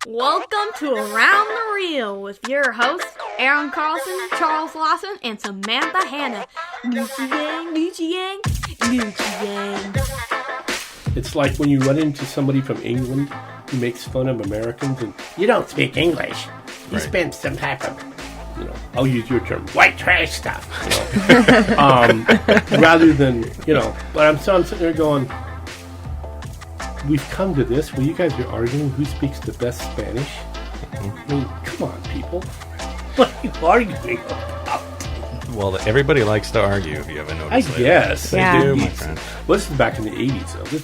Welcome to Around the Reel with your hosts, Aaron Carlson, Charles Lawson, and Samantha Hanna. Gucci Gang, Gucci Gang, Gucci Gang. It's like when you run into somebody from England who makes fun of Americans and you don't speak English. You spend some type of, I'll use your term, white trash stuff. Rather than, but I'm sitting there going, we've come to this where you guys are arguing who speaks the best Spanish. I mean, come on, people. What are you arguing about? Well, everybody likes to argue, if you haven't noticed. I guess. They do, my friend. Well, this is back in the 80s, though.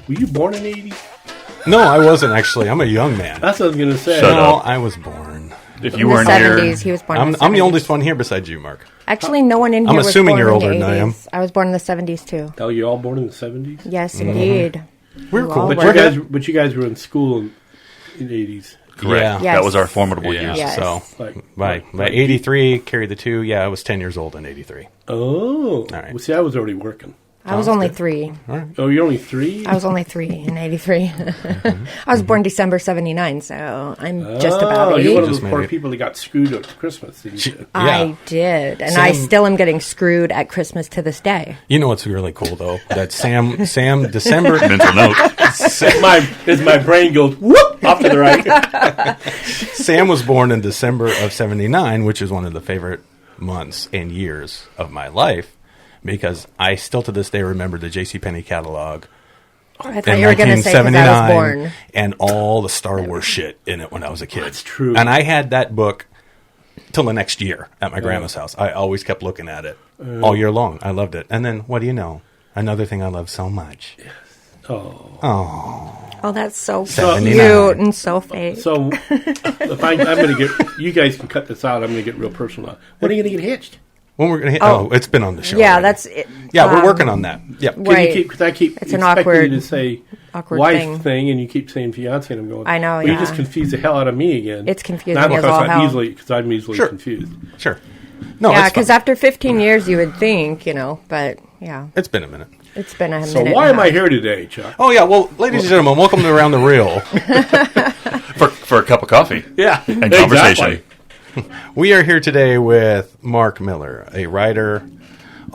Were you born in the 80s? No, I wasn't, actually. I'm a young man. That's what I was going to say. No, I was born. If you weren't here... He was born in the 70s. I'm the oldest one here besides you, Mark. Actually, no one in here I'm was assuming born you're in older the than I am. 80s. I was born in the 70s, too. Oh, you're all born in the 70s? Yes, indeed. We're cool. But you guys were in school in the 80s. Correct. Yeah. Yes. That was our formidable years. Yes. So, by 83, carry the 2. I was 10 years old in 83. Oh. All right. Well, see, I was already working. I was only 3. All right. Oh, you're only 3? I was only 3 in 83. I was born December 79, so I'm just about 8. You're one of Just those poor made it. people that got screwed at Christmas. Didn't you? I did, and I still am getting screwed at Christmas to this day. You know what's really cool, though? That Sam, December... Mental note. As my brain goes, whoop, off to the right. Sam was born in December of 79, which is one of the favorite months and years of my life, because I still to this day remember the JCPenney catalog I thought you were going to say because I was born. And all the Star Wars shit in it when I was a kid. That's true. And I had that book till the next year at my grandma's house. I always kept looking at it all year long. I loved it. And then, what do you know? Another thing I love so much. Yes. Oh, that's so 79. cute and so fake. So, if I'm going to get, you guys can cut this out, I'm going to get real personal now. When are you going to get hitched? When we're gonna hit? Oh, it's been on the show. Yeah, already. that's it. Yeah, we're working on that. Yep. Right. Because I keep It's an expecting awkward- you to say awkward wife thing. and you keep saying fiance, and I'm going, I know, well, yeah. You just confuse the hell out of me again. It's confusing Not as because all I'm hell. easily Sure. confused. Sure. No, Yeah, it's because fine. after 15 years, you would think, but yeah, It's been a minute. it's been a minute. So why am I here today, Chuck? Oh, yeah. Well, ladies and gentlemen, welcome to Around the Reel. For a cup of coffee. Yeah, And conversation. We are here today with Mark Miller, a writer,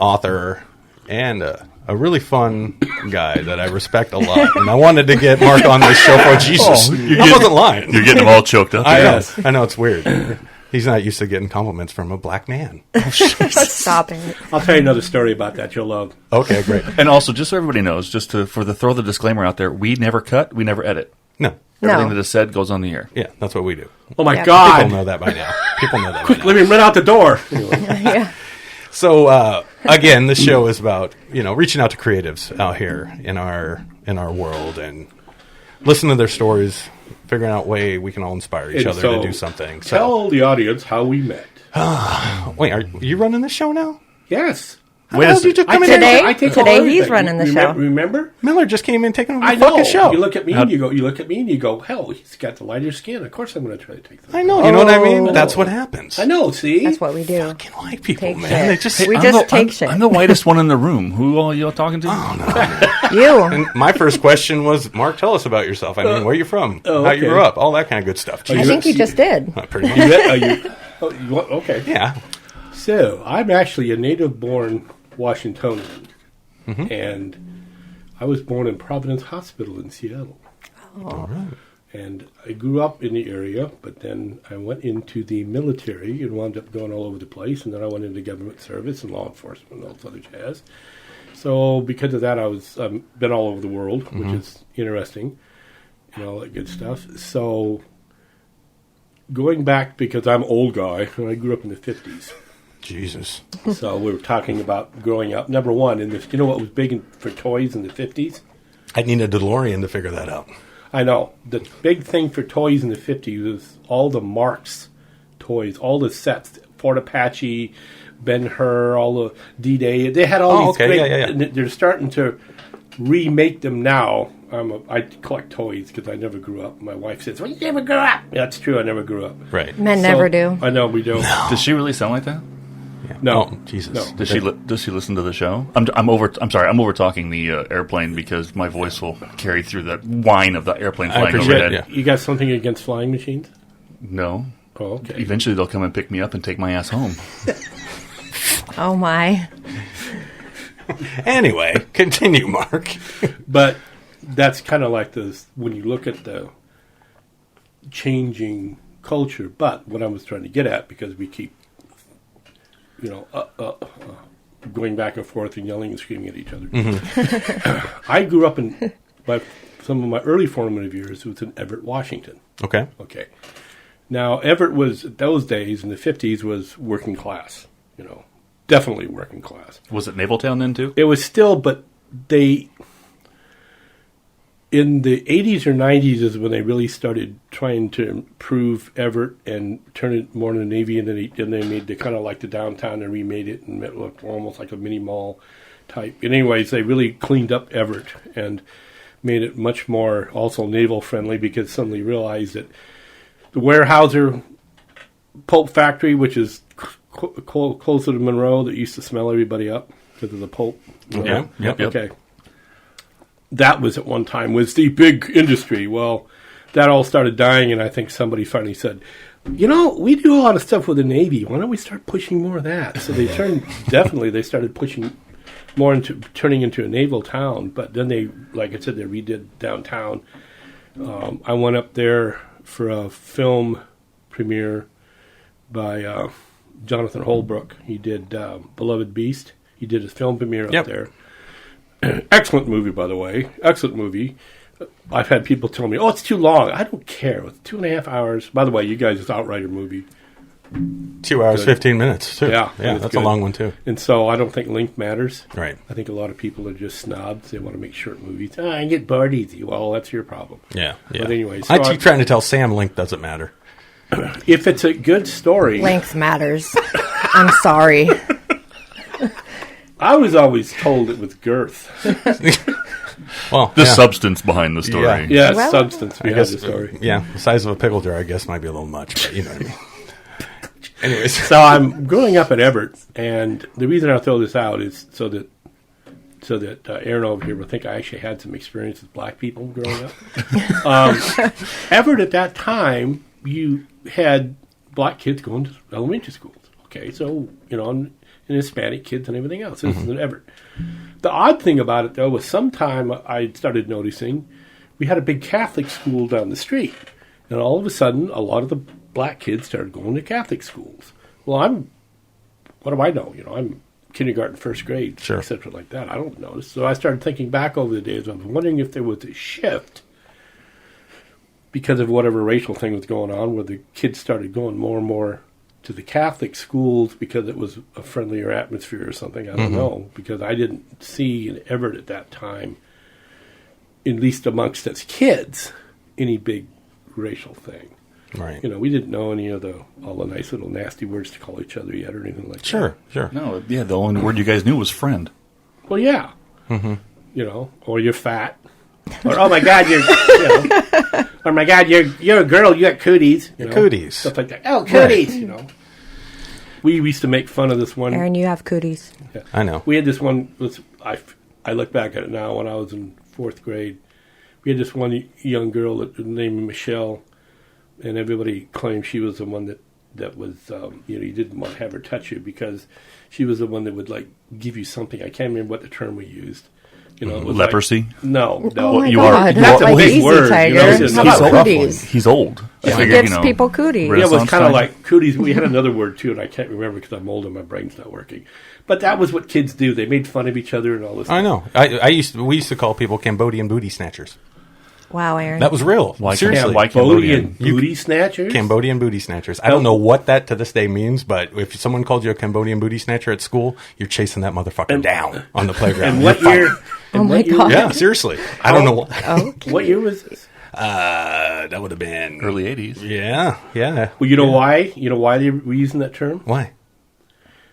author, and a really fun guy that I respect a lot. And I wanted to get Mark on this show for Jesus. I wasn't lying. You're getting them all choked up. I know, it's weird. He's not used to getting compliments from a black man. Stop it. I'll tell you another story about that you'll love. Okay, great. And also, just so everybody knows, throw the disclaimer out there, we never cut, we never edit. No. Everything that is said goes on the air. Yeah, that's what we do. Oh, my Yeah. God. People know that by now. People know that by now. Let me run out the door. Anyway. Yeah. So again, this show is about reaching out to creatives out here in our world and listening to their stories, figuring out a way we can all inspire each And other so, to do something. So, Tell the audience how we met. wait, are you running the show now? Yes. Wait a How did you second. just come in Today? here? I take Today all he's everything. running the show. Remember? Miller just came in taking over I the know. fucking show. You look at me and you go, hell, he's got the lighter skin. Of course I'm going to try to take that. I know. You know what I mean? That's what happens. I know, see? That's what we do. Fucking white people, Take man. shit. They just We I'm just the- take I'm- shit. I'm the whitest one in the room. Who are you talking to? Oh, no. You. And my first question was, Mark, tell us about yourself. I mean, where you from? How you okay. grew up? All that kind of good stuff. I Jeez. think you just did. Pretty much. Okay. Yeah. So, I'm actually a native-born Washingtonian. And I was born in Providence Hospital in Seattle. All right. And I grew up in the area, but then I went into the military and wound up going all over the place. And then I went into government service and law enforcement and all this other jazz. So because of that, I've been all over the world, which is interesting and all that good stuff. So going back, because I'm an old guy, and I grew up in the 50s. Jesus. So we were talking about growing up. Number one, you know what was big for toys in the 50s? I'd need a DeLorean to figure that out. I know. The big thing for toys in the 50s was all the Marx toys, all the sets. Fort Apache, Ben-Hur, all the D-Day. They had all these okay. great... Yeah. and they're starting to remake them now. I collect toys because I never grew up. My wife says, well, you never grew up. Yeah, that's true. I never grew up. Right. Men So- never do. I know, we don't. Does she really sound like that? Yeah. No. Oh, Jesus. No. Does she listen to the show? I'm sorry. I'm over talking the airplane because my voice will carry through that whine of the airplane flying appreciate overhead. it, yeah. You got something against flying machines? No. Oh, okay. Eventually, they'll come and pick me up and take my ass home. Oh, my. Anyway, continue, Mark. But that's kind of like when you look at the changing culture. But what I was trying to get at, because we keep, going back and forth and yelling and screaming at each other. Mm-hmm. I grew up some of my early formative years was in Everett, Washington. Okay. Now, Everett was, those days, in the 50s, was working class, definitely working class. Was it Naval Town then, too? It was still, but in the 80s or 90s is when they really started trying to improve Everett and turn it more into the Navy, and then they made the kind of like the downtown and remade it and it looked almost like a mini mall type. And anyways, they really cleaned up Everett and made it much more also naval friendly, because suddenly realized that the Weyerhaeuser pulp factory, which is closer to Monroe, that used to smell everybody up because of the pulp. Yep. Okay. That was at one time was the big industry. Well, that all started dying, and I think somebody finally said, we do a lot of stuff with the Navy. Why don't we start pushing more of that? So they started pushing more into turning into a naval town. But then they, like I said, they redid downtown. I went up there for a film premiere by Jonathan Holbrook. He did Beloved Beast. He did his film premiere up there. Excellent movie, by the way. Excellent movie. I've had people tell me, it's too long. I don't care. It's 2.5 hours. By the way, you guys, it's Outrider movie. 2 hours, 15 minutes, too. Yeah, that's good. a long one, too. And so I don't think length matters. Right. I think a lot of people are just snobs. They want to make short movies. I get bored easy. Well, that's your problem. Yeah. But anyway. I keep trying to tell Sam length doesn't matter. If it's a good story. Length matters. I'm sorry. I was always told it was girth. Well, the substance behind the story. Yeah, Well, substance behind the story. Yeah, the size of a pickle jar, I guess, might be a little much, but you know what I mean. Anyways. So I'm growing up at Everett, and the reason I throw this out is so that Aaron over here will think I actually had some experience with black people growing up. Everett at that time, you had black kids going to elementary schools. Okay, so, and Hispanic kids and everything else. This is in Everett. The odd thing about it, though, was sometime I started noticing we had a big Catholic school down the street. And all of a sudden, a lot of the black kids started going to Catholic schools. Well, what do I know? I'm kindergarten, first grade, sure, etc. like that. I don't notice. So I started thinking back over the days. I was wondering if there was a shift because of whatever racial thing was going on, where the kids started going more and more to the Catholic schools because it was a friendlier atmosphere or something. I don't know, because I didn't see in Everett at that time, at least amongst us kids, any big racial thing. Right. We didn't know any of all the nice little nasty words to call each other yet or anything like that. Sure. No, the only word you guys knew was friend. Well, yeah. Or you're fat. Or, oh my God, you're, or my God, you're a girl, you got cooties. Cooties. Stuff like that. Oh, cooties, We used to make fun of this one. Aaron, you have cooties. Yeah. I know. We had this one, I look back at it now when I was in 4th grade. We had this one young girl named Michelle, and everybody claimed she was the one that was, you didn't want to have her touch you because she was the one that would, give you something. I can't remember what the term we used. It was leprosy? No. Oh my you God, are- not that's a like big Easy word, Tiger. He's How a about rough cooties? He's old. I He figured, gives people cooties. Yeah, it was Renaissance kind of time. like cooties. We had another word, too, and I can't remember because I'm old and my brain's not working. But that was what kids do. They made fun of each other and all this I know. We used to call people Cambodian booty snatchers. Wow, Aaron. That was real. Why Seriously. Why Cambodian Cambodian? booty snatchers? Cambodian booty snatchers. I don't know what that to this day means, but if someone called you a Cambodian booty snatcher at school, you're chasing that motherfucker down on the playground. And what year? Oh my God. Yeah, seriously. I don't know what. Okay. What year was this? That would have been Early 80s. Yeah. Well, you know why? You know why they were using that term? Why?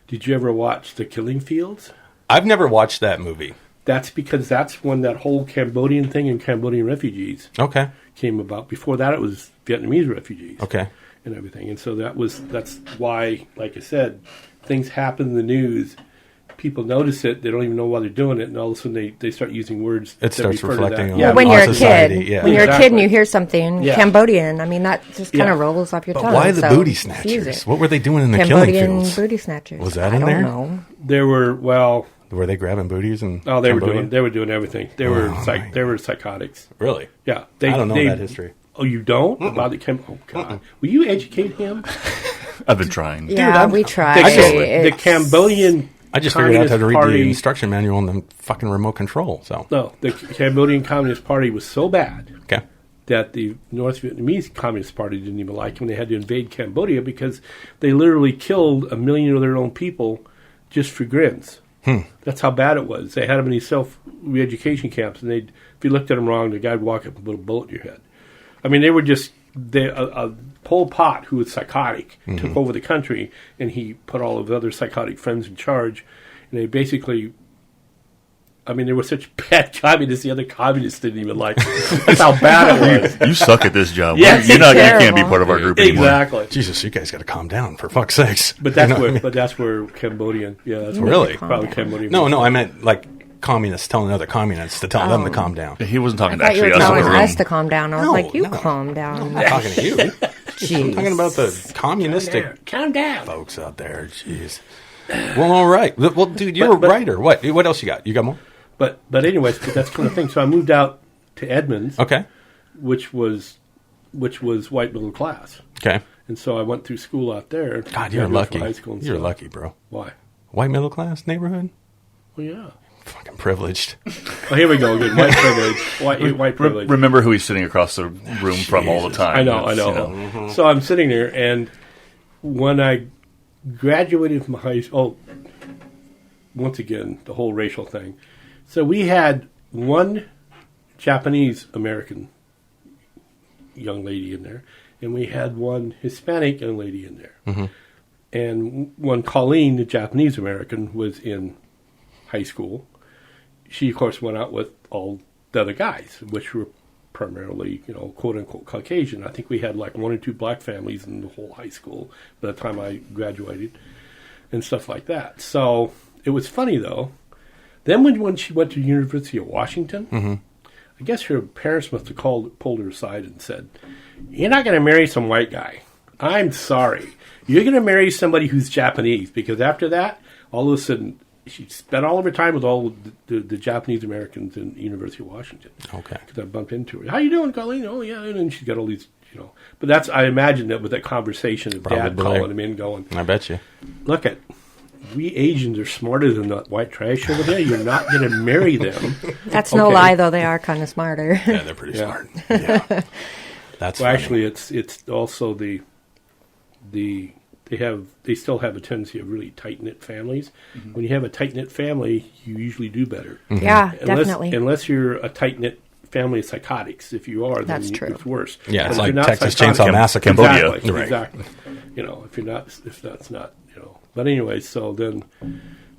Did you ever watch The Killing Fields? I've never watched that movie. That's because that's when that whole Cambodian thing and Cambodian refugees Okay. came about. Before that, it was Vietnamese refugees. Okay. And everything. And so that's why, like I said, things happen in the news, people notice it, they don't even know why they're doing it, and all of a sudden they start using words It starts refer to reflecting that. on Yeah, Well, when our you're a society, kid, yeah. when you're a kid and Exactly. you hear something Yeah. Cambodian, I mean, that just kind Yeah. of rolls off your But tongue. why the so booty just use snatchers? it. What were they doing in the killing Cambodian fields? booty snatchers. Was that I in don't there? know. there were Were they grabbing booties and oh they Cambodia? were doing everything. They were they were psychotics. Really? Yeah, I don't know that history. Oh, you don't about the Oh God, will you educate him? I've been trying. Yeah, we tried. The Cambodian. I just figured out how to read Party, the instruction manual on the fucking remote control. So No, the Cambodian Communist Party was so bad okay, that the North Vietnamese Communist Party didn't even like when they had to invade Cambodia because they literally killed 1 million of their own people just for grins. That's how bad it was. They had them in these self-re-education camps, and if you looked at them wrong, the guy would walk up and put a bullet in your head. I mean, they were just Pol Pot, who was psychotic, took over the country, and he put all of his other psychotic friends in charge, and they basically. I mean, they were such bad communists. The other communists didn't even like them. That's how bad it was. You suck at this job. Yes, You can't be terrible. part of our group anymore. Exactly. Jesus, you guys got to calm down for fuck's sakes. But that's You know what I where, mean? but that's where Cambodian, yeah, that's where Really? probably Cambodian. No, I meant like communists telling other communists to tell them to calm down. He wasn't I talking to thought you actually were us in telling the room. us to calm down. I was No, like, you no. calm I'm down. not talking to you. I'm Jeez. talking about the communistic Calm down. folks out there. Jeez. Well, all right. Well, dude, you're But- a writer. What else you got? You got more? But anyways, that's kind of thing. So I moved out to Edmonds, Okay. which was white middle class, Okay. and so I went through school out there. God, you're graduated lucky. from high school and You're stuff. lucky, bro. Why? White middle class neighborhood? Well, yeah. Fucking privileged. Oh, here we go again. White privilege. White privilege. Remember who he's sitting across the room from all the time. I know. That's, you know. So I'm sitting there, and when I graduated from high school, once again, the whole racial thing. So we had one Japanese American young lady in there, and we had one Hispanic young lady in there. And when Colleen, the Japanese American, was in high school, she, of course, went out with all the other guys, which were primarily, quote-unquote Caucasian. I think we had like 1 or 2 black families in the whole high school by the time I graduated and stuff like that. So it was funny, though. Then when she went to the University of Washington, I guess her parents must have pulled her aside and said, "You're not going to marry some white guy. I'm sorry. You're going to marry somebody who's Japanese," because after that, all of a sudden, she spent all of her time with all the Japanese Americans in the University of Washington. Okay. Because I bumped into her. "How you doing, Colleen?" "Oh, yeah." And then she's got all these, But that's, I imagine that with that conversation of Dad Probably. calling him in going, I bet you. "Look at, we Asians are smarter than that white trash over there. You're not going to marry them." That's no Okay. have though. They are kind of smarter. Yeah, they're pretty Yeah. smart. Yeah. That's Well, funny. actually, it's also they still have a tendency of really tight knit families. When you have a tight knit family, you usually do better. Yeah, definitely. Unless you're a tight knit family of psychotics. If you are, then That's true. it's worse. Yeah, But it's if like you're not Texas psychotic- Chainsaw Massacre. Cambodia. Exactly. Right. Exactly. If that's not. But anyway, so then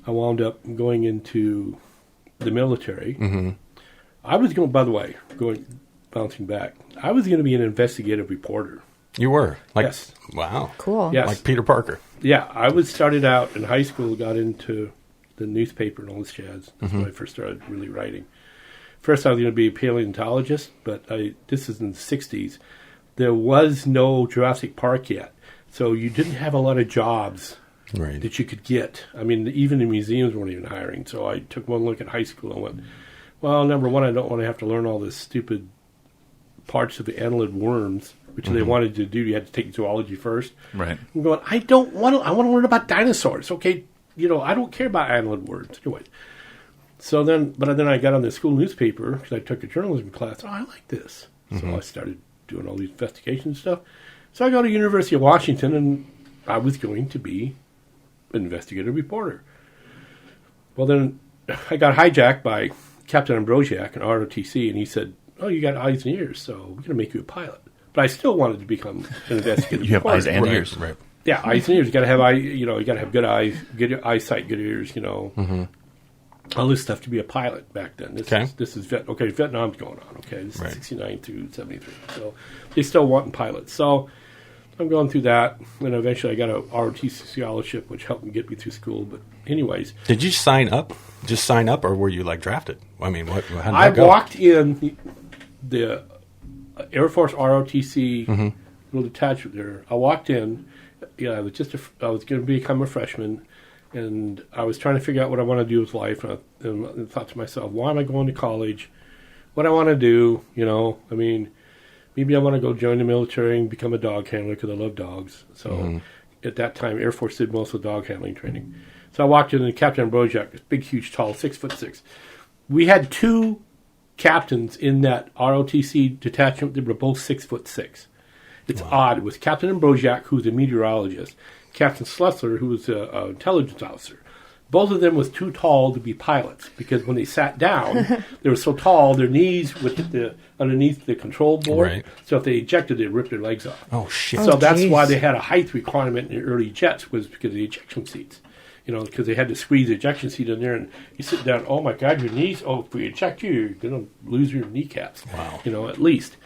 I wound up going into the military. I was going. By the way, bouncing back, I was going to be an investigative reporter. You were? Yes. Wow. Cool. Yes. Like Peter Parker. Yeah, I started out in high school, got into the newspaper and all this jazz. That's when I first started really writing. First, I was going to be a paleontologist, but this is in the 60s. There was no Jurassic Park yet, so you didn't have a lot of jobs Right. that you could get. I mean, even the museums weren't even hiring. So I took one look at high school and went, well, number one, I don't want to have to learn all this stupid parts of the annelid worms, which they wanted to do. You had to take zoology first. Right. I'm going, I don't want to. I want to learn about dinosaurs. Okay, I don't care about annelid worms. Anyway, so then I got on the school newspaper because I took a journalism class. Oh, I like this. So I started doing all these investigations and stuff. So I go to University of Washington, and I was going to be an investigative reporter. Well, then I got hijacked by Captain Ambrosiak in ROTC, and he said, "Oh, you got eyes and ears, so we're going to make you a pilot." But I still wanted to become an investigative You have reporter. eyes and Right. ears. Right. Yeah, eyes and ears. You got to have you got to have good eyes, good eyesight, good ears. All this stuff to be a pilot back then. This is Vietnam's going on. Okay, this Right. is 69 through 73. So they still wanting pilots. So I'm going through that, and eventually I got a ROTC scholarship, which helped me get me through school. But anyways, Did you sign up? Just sign up, or were you like drafted? I mean, how did that I go? walked in the Air Force ROTC little detachment there. I walked in. Yeah, I was going to become a freshman, and I was trying to figure out what I want to do with life. And I thought to myself, why am I going to college? What I want to do, I mean, maybe I want to go join the military and become a dog handler because I love dogs. So at that time, Air Force did most of the dog handling training. So I walked in, and Captain Brojak, this big, huge, tall, 6'6". We had 2 captains in that ROTC detachment that were both 6'6". It's odd. It was Captain Brojak, who's a meteorologist, Captain Slessler, who was an intelligence officer. Both of them was too tall to be pilots because when they sat down, they were so tall, their knees would hit underneath the control board. Right. So if they ejected, they'd rip their legs off. Oh, shit. So that's geez. why they had a height requirement in the early jets, was because of the ejection seats. Because they had to squeeze the ejection seat in there, and you sit down, oh my God, your knees, if we eject you, you're going to lose your kneecaps. Wow. At least.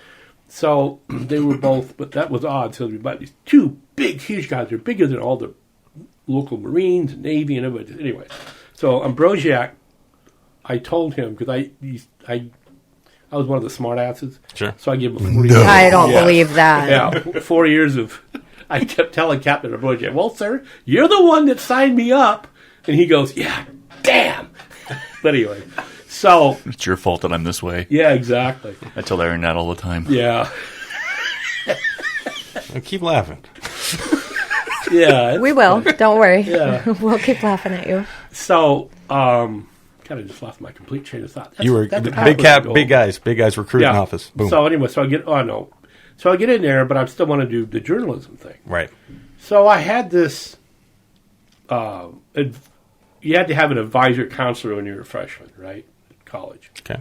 So they were both, but that was odd. So about these 2 big, huge guys. They're bigger than all the local Marines and Navy and everybody. Anyway, so on Brojak, I told him, because I was one of the smart asses. Sure. So I gave him 4 years. I don't believe that. Yeah, 4 years of, I kept telling Captain Brojak, well, sir, you're the one that signed me up. And he goes, yeah, damn. But anyway, so. It's your fault that I'm this way. Yeah, exactly. I tell Aaron that all the time. Yeah. Keep laughing. Yeah. We will. Don't worry. Yeah. We'll keep laughing at you. So, kind of just lost my complete train of thought. You were that's a big powerful goal. big guys recruiting Yeah. office. Boom. So anyway, so I get in there, but I still want to do the journalism thing. Right. So I had this. You had to have an advisor counselor when you were a freshman, right? College. Okay.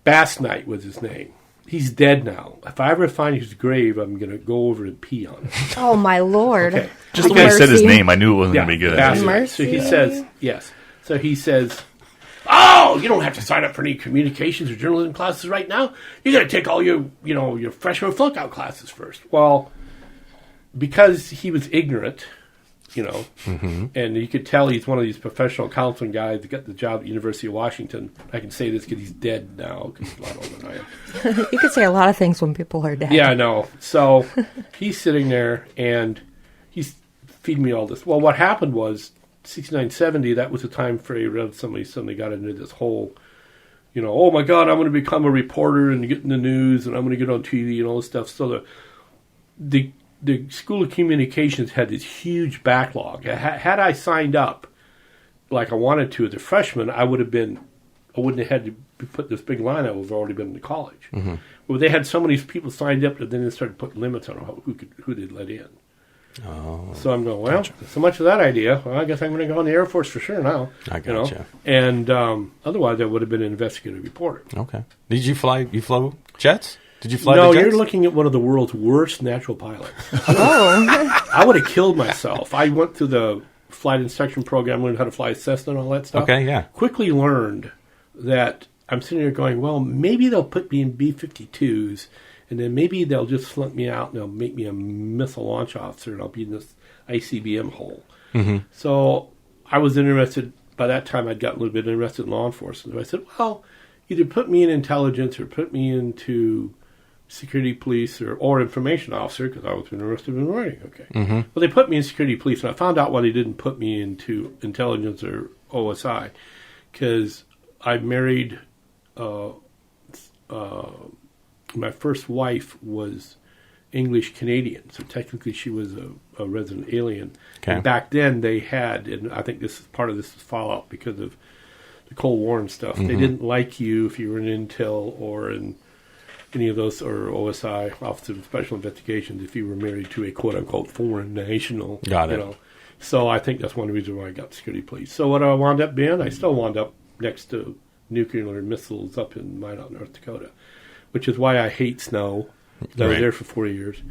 Bass Knight was his name. He's dead now. If I ever find his grave, I'm going to go over and pee on it. Oh, my Lord. Okay. Just the way he said his name, I knew it wasn't Yeah, going to be good. Bass Knight. Mercy. So he says, yes. So he says, oh, you don't have to sign up for any communications or journalism classes right now. You got to take all your freshman flunk-out classes first. Well, because he was ignorant, and you could tell he's one of these professional counseling guys that got the job at the University of Washington. I can say this because he's dead now, because he's a lot older than I am. You could say a lot of things when people are dead. Yeah, I know. So he's sitting there, and he's feeding me all this. Well, what happened was, 69, 70, that was the time frame somebody suddenly got into this whole, oh my God, I'm going to become a reporter and get in the news, and I'm going to get on TV and all this stuff. So the School of Communications had this huge backlog. Had I signed up like I wanted to as a freshman, I wouldn't have had to put this big line. I would have already been in college. Mm-hmm. Well, they had so many people signed up that then they started putting limits on who they'd let in. Oh. So I'm going, well, so much of that idea. Well, I guess I'm going to go in the Air Force for sure now. I gotcha. And otherwise, I would have been an investigative reporter. Okay. Did you fly? You flew jets? Did you fly? No, the jets? you're looking at one of the world's worst natural pilots. Oh. I would have killed myself. I went through the flight instruction program, learned how to fly a Cessna and all that stuff. Okay, yeah. Quickly learned that I'm sitting there going, well, maybe they'll put me in B-52s, and then maybe they'll just flunk me out and they'll make me a missile launch officer, and I'll be in this ICBM hole. Mm-hmm. So I was interested. By that time, I'd gotten a little bit interested in law enforcement. So I said, well, either put me in intelligence or put me into security police or information officer, because I was interested in writing. Okay. Mm-hmm. Well, they put me in security police, and I found out why they didn't put me into intelligence or OSI, because I married my first wife was English Canadian, so technically she was a resident alien. Okay. And back then they had, and I think this is part of this is fallout because of the Cold War and stuff. Mm-hmm. They didn't like you if you were in Intel or in any of those, or OSI, Office of Special Investigations, if you were married to a quote-unquote foreign national. Got it. So I think that's one reason why I got security police. So what I wound up being, I still wound up next to nuclear missiles up in Minot, North Dakota, which is why I hate snow. I was there for 4 years.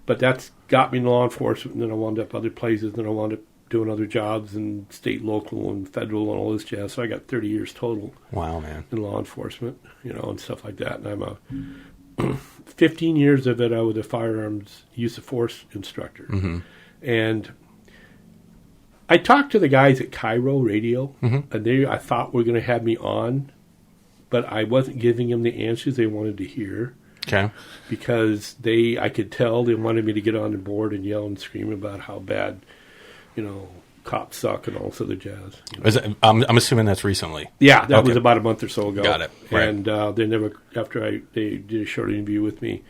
But that's got me in law enforcement, and then I wound up other places, and then I wound up doing other jobs in state, local, and federal, and all this jazz. So I got 30 years total. Wow, man. In law enforcement, and stuff like that. And I'm a 15 years of it, I was a firearms use of force instructor. And I talked to the guys at Cairo Radio, and I thought were going to have me on, but I wasn't giving them the answers they wanted to hear. Okay. Because I could tell they wanted me to get on the board and yell and scream about how bad, cops suck and all this other jazz. I'm assuming that's recently. Yeah, that was about a month or so ago. Got it. Right. And they never, after they did a short interview with me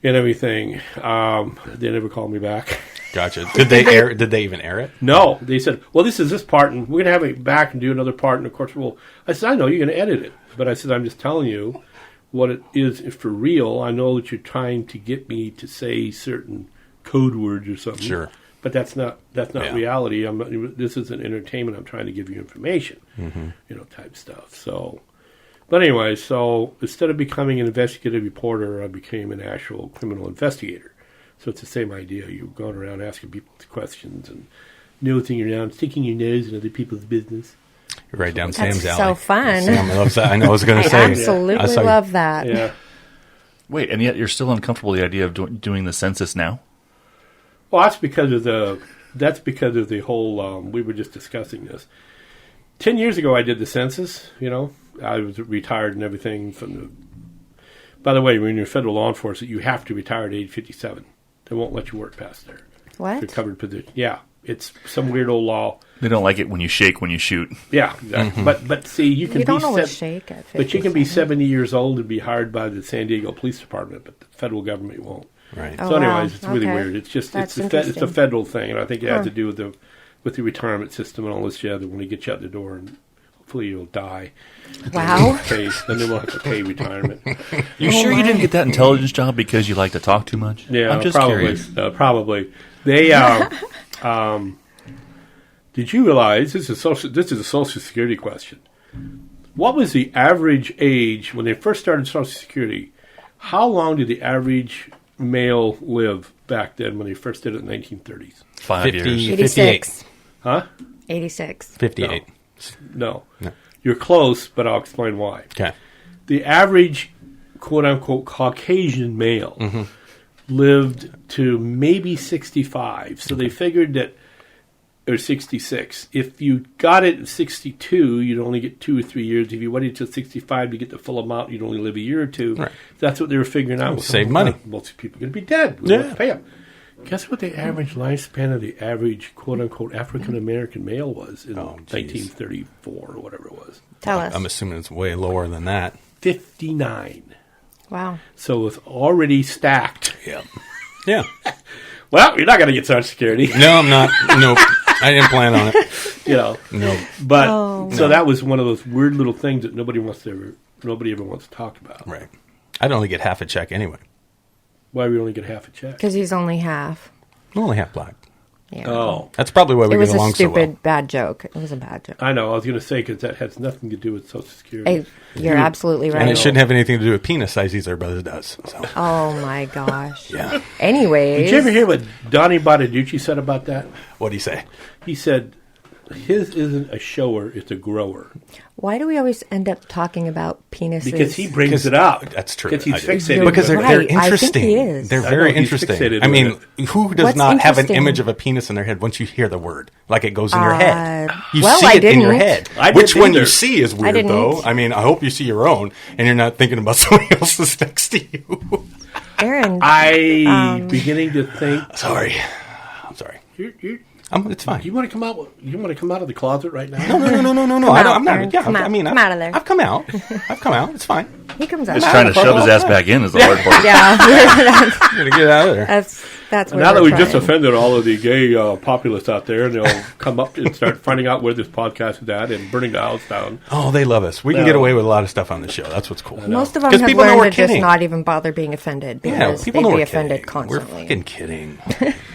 and everything, they never called me back. Gotcha. Did they even air it? No, they said, well, this is this part, and we're going to have it back and do another part, and of course, I said, I know, you're going to edit it. But I said, I'm just telling you what it is for real. I know that you're trying to get me to say certain code words or something. Sure. But that's not reality. This isn't entertainment. I'm trying to give you information, type stuff. So, but anyway, so instead of becoming an investigative reporter, I became an actual criminal investigator. So it's the same idea. You're going around asking people questions and nosing around, sticking your nose in other people's business. Right down That's Sam's alley. so fun. Sam loves that. I know I was going to I say. absolutely love that. Yeah. Wait, and yet you're still uncomfortable with the idea of doing the census now? Well, that's because of the whole. We were just discussing this. 10 years ago, I did the census. I was retired and everything from the. By the way, when you're federal law enforcement, you have to retire at age 57. They won't let you work past there. What? Your covered position. Yeah, it's some weird old law. They don't like it when you shake when you shoot. Yeah, exactly. But see, you can don't always shake at 57. But you can be 70 years old and be hired by the San Diego Police Department, but the federal government won't. Right. So, anyways, it's really weird. It's just That's it's a federal thing, and I think it has to do with the retirement system and all this jazz. When they get you out the door, and hopefully you'll die. Wow. Then they won't have to pay retirement. You sure you didn't get that intelligence job because you like to talk too much? Yeah, I'm just probably. curious. Probably. They. Did you realize this is a Social Security question? What was the average age when they first started Social Security? How long did the average male live back then when they first did it in the 1930s? 5 years. 86. Huh? 86. 58. No. You're close, but I'll explain why. Okay. The average, quote-unquote, Caucasian male lived to maybe 65. So they figured that, or 66. If you got it at 62, you'd only get 2 or 3 years. If you waited till 65 to get the full amount, you'd only live a year or two. Right. That's what they were figuring out. Save money. Most people are going to be dead. We don't have to pay them. Guess what the average lifespan of the average, quote-unquote, African-American male was in 1934 or whatever it was? Tell us. I'm assuming it's way lower than that. 59. Wow. So it's already stacked. Yeah. Yeah. Well, you're not going to get Social Security. No, I'm not. Nope. I didn't plan on it. No. But so that was one of those weird little things that nobody ever wants to talk about. Right. I'd only get half a check anyway. Why we only get half a check? Because he's only half. I'm only half black. Yeah. Oh, That's probably why we It was get a along so stupid, well. bad joke. It was a bad joke. I know. I was going to say because that has nothing to do with Social Security. You're absolutely right. And it shouldn't have anything to do with penis size either, but it does. So. Oh, my gosh. Yeah. Anyways. Did you ever hear what Donnie Bottaducci said about that? What do you say? He said, his isn't a shower, it's a grower. Why do we always end up talking about penises? Because he brings it up. That's true. Because he's fixated. You're Because they're right. interesting. I think he is. They're I very know, he's interesting. fixated I with mean, who does What's not have an interesting? image of a penis in their head once you hear the word? Like it goes in your head. You well, see I it in your didn't. head. I Which didn't one you either. see is weird, didn't. though. I mean, I hope you see your own and you're not thinking about somebody else's next to you. Aaron. I beginning to think. Sorry. I'm sorry. It's fine. You want to come out? You want to come out of the closet right now? No. I'm not. Aaron, Yeah, come out. I mean, Come out of there. I've come out. It's fine. He comes out. Just trying to shove his ass back in is the hard part. Yeah. I'm going to get out of there. That's what Now that we're we've just trying. offended all of the gay populists out there, and they'll come up and start finding out where this podcast is at and burning the house down. Oh, they love us. We can get away with a lot of stuff on the show. That's what's cool. Most of them 'Cause have people know learned we're to just kidding. not even bother being offended Yeah, because people they'd know be we're offended kidding. constantly. We're fucking kidding.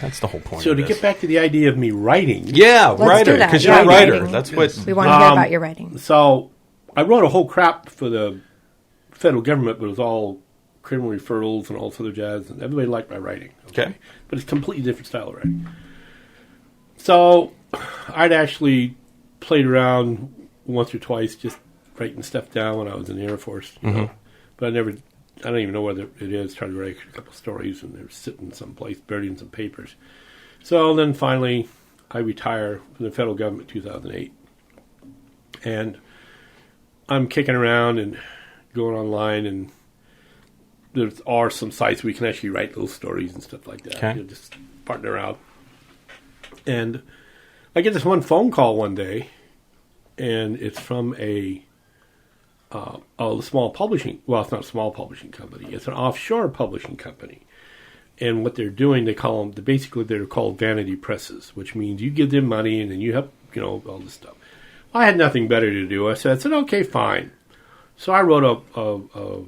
That's the whole point. So of to this. get back to the idea of me writing, yeah, Let's writer, do that. because you're Yeah, a writer. writing. That's what. We want to hear about your writing. so I wrote a whole crap for the federal government, but it was all criminal referrals and all this other jazz, and everybody liked my writing. Okay. But it's a completely different style of writing. So I'd actually played around once or twice just writing stuff down when I was in the Air Force, you know, but I never I don't even know whether it is, tried to write a couple stories, and they're sitting someplace, buried in some papers. So then finally, I retire from the federal government in 2008. And I'm kicking around and going online, and there are some sites where you can actually write little stories and stuff like that. Okay. You know, just partner out. And I get this one phone call one day, and it's from a small publishing, well, it's not a small publishing company. It's an offshore publishing company. And what they're doing, they're called Vanity Presses, which means you give them money and then you have, all this stuff. I had nothing better to do. I said, okay, fine. So I wrote a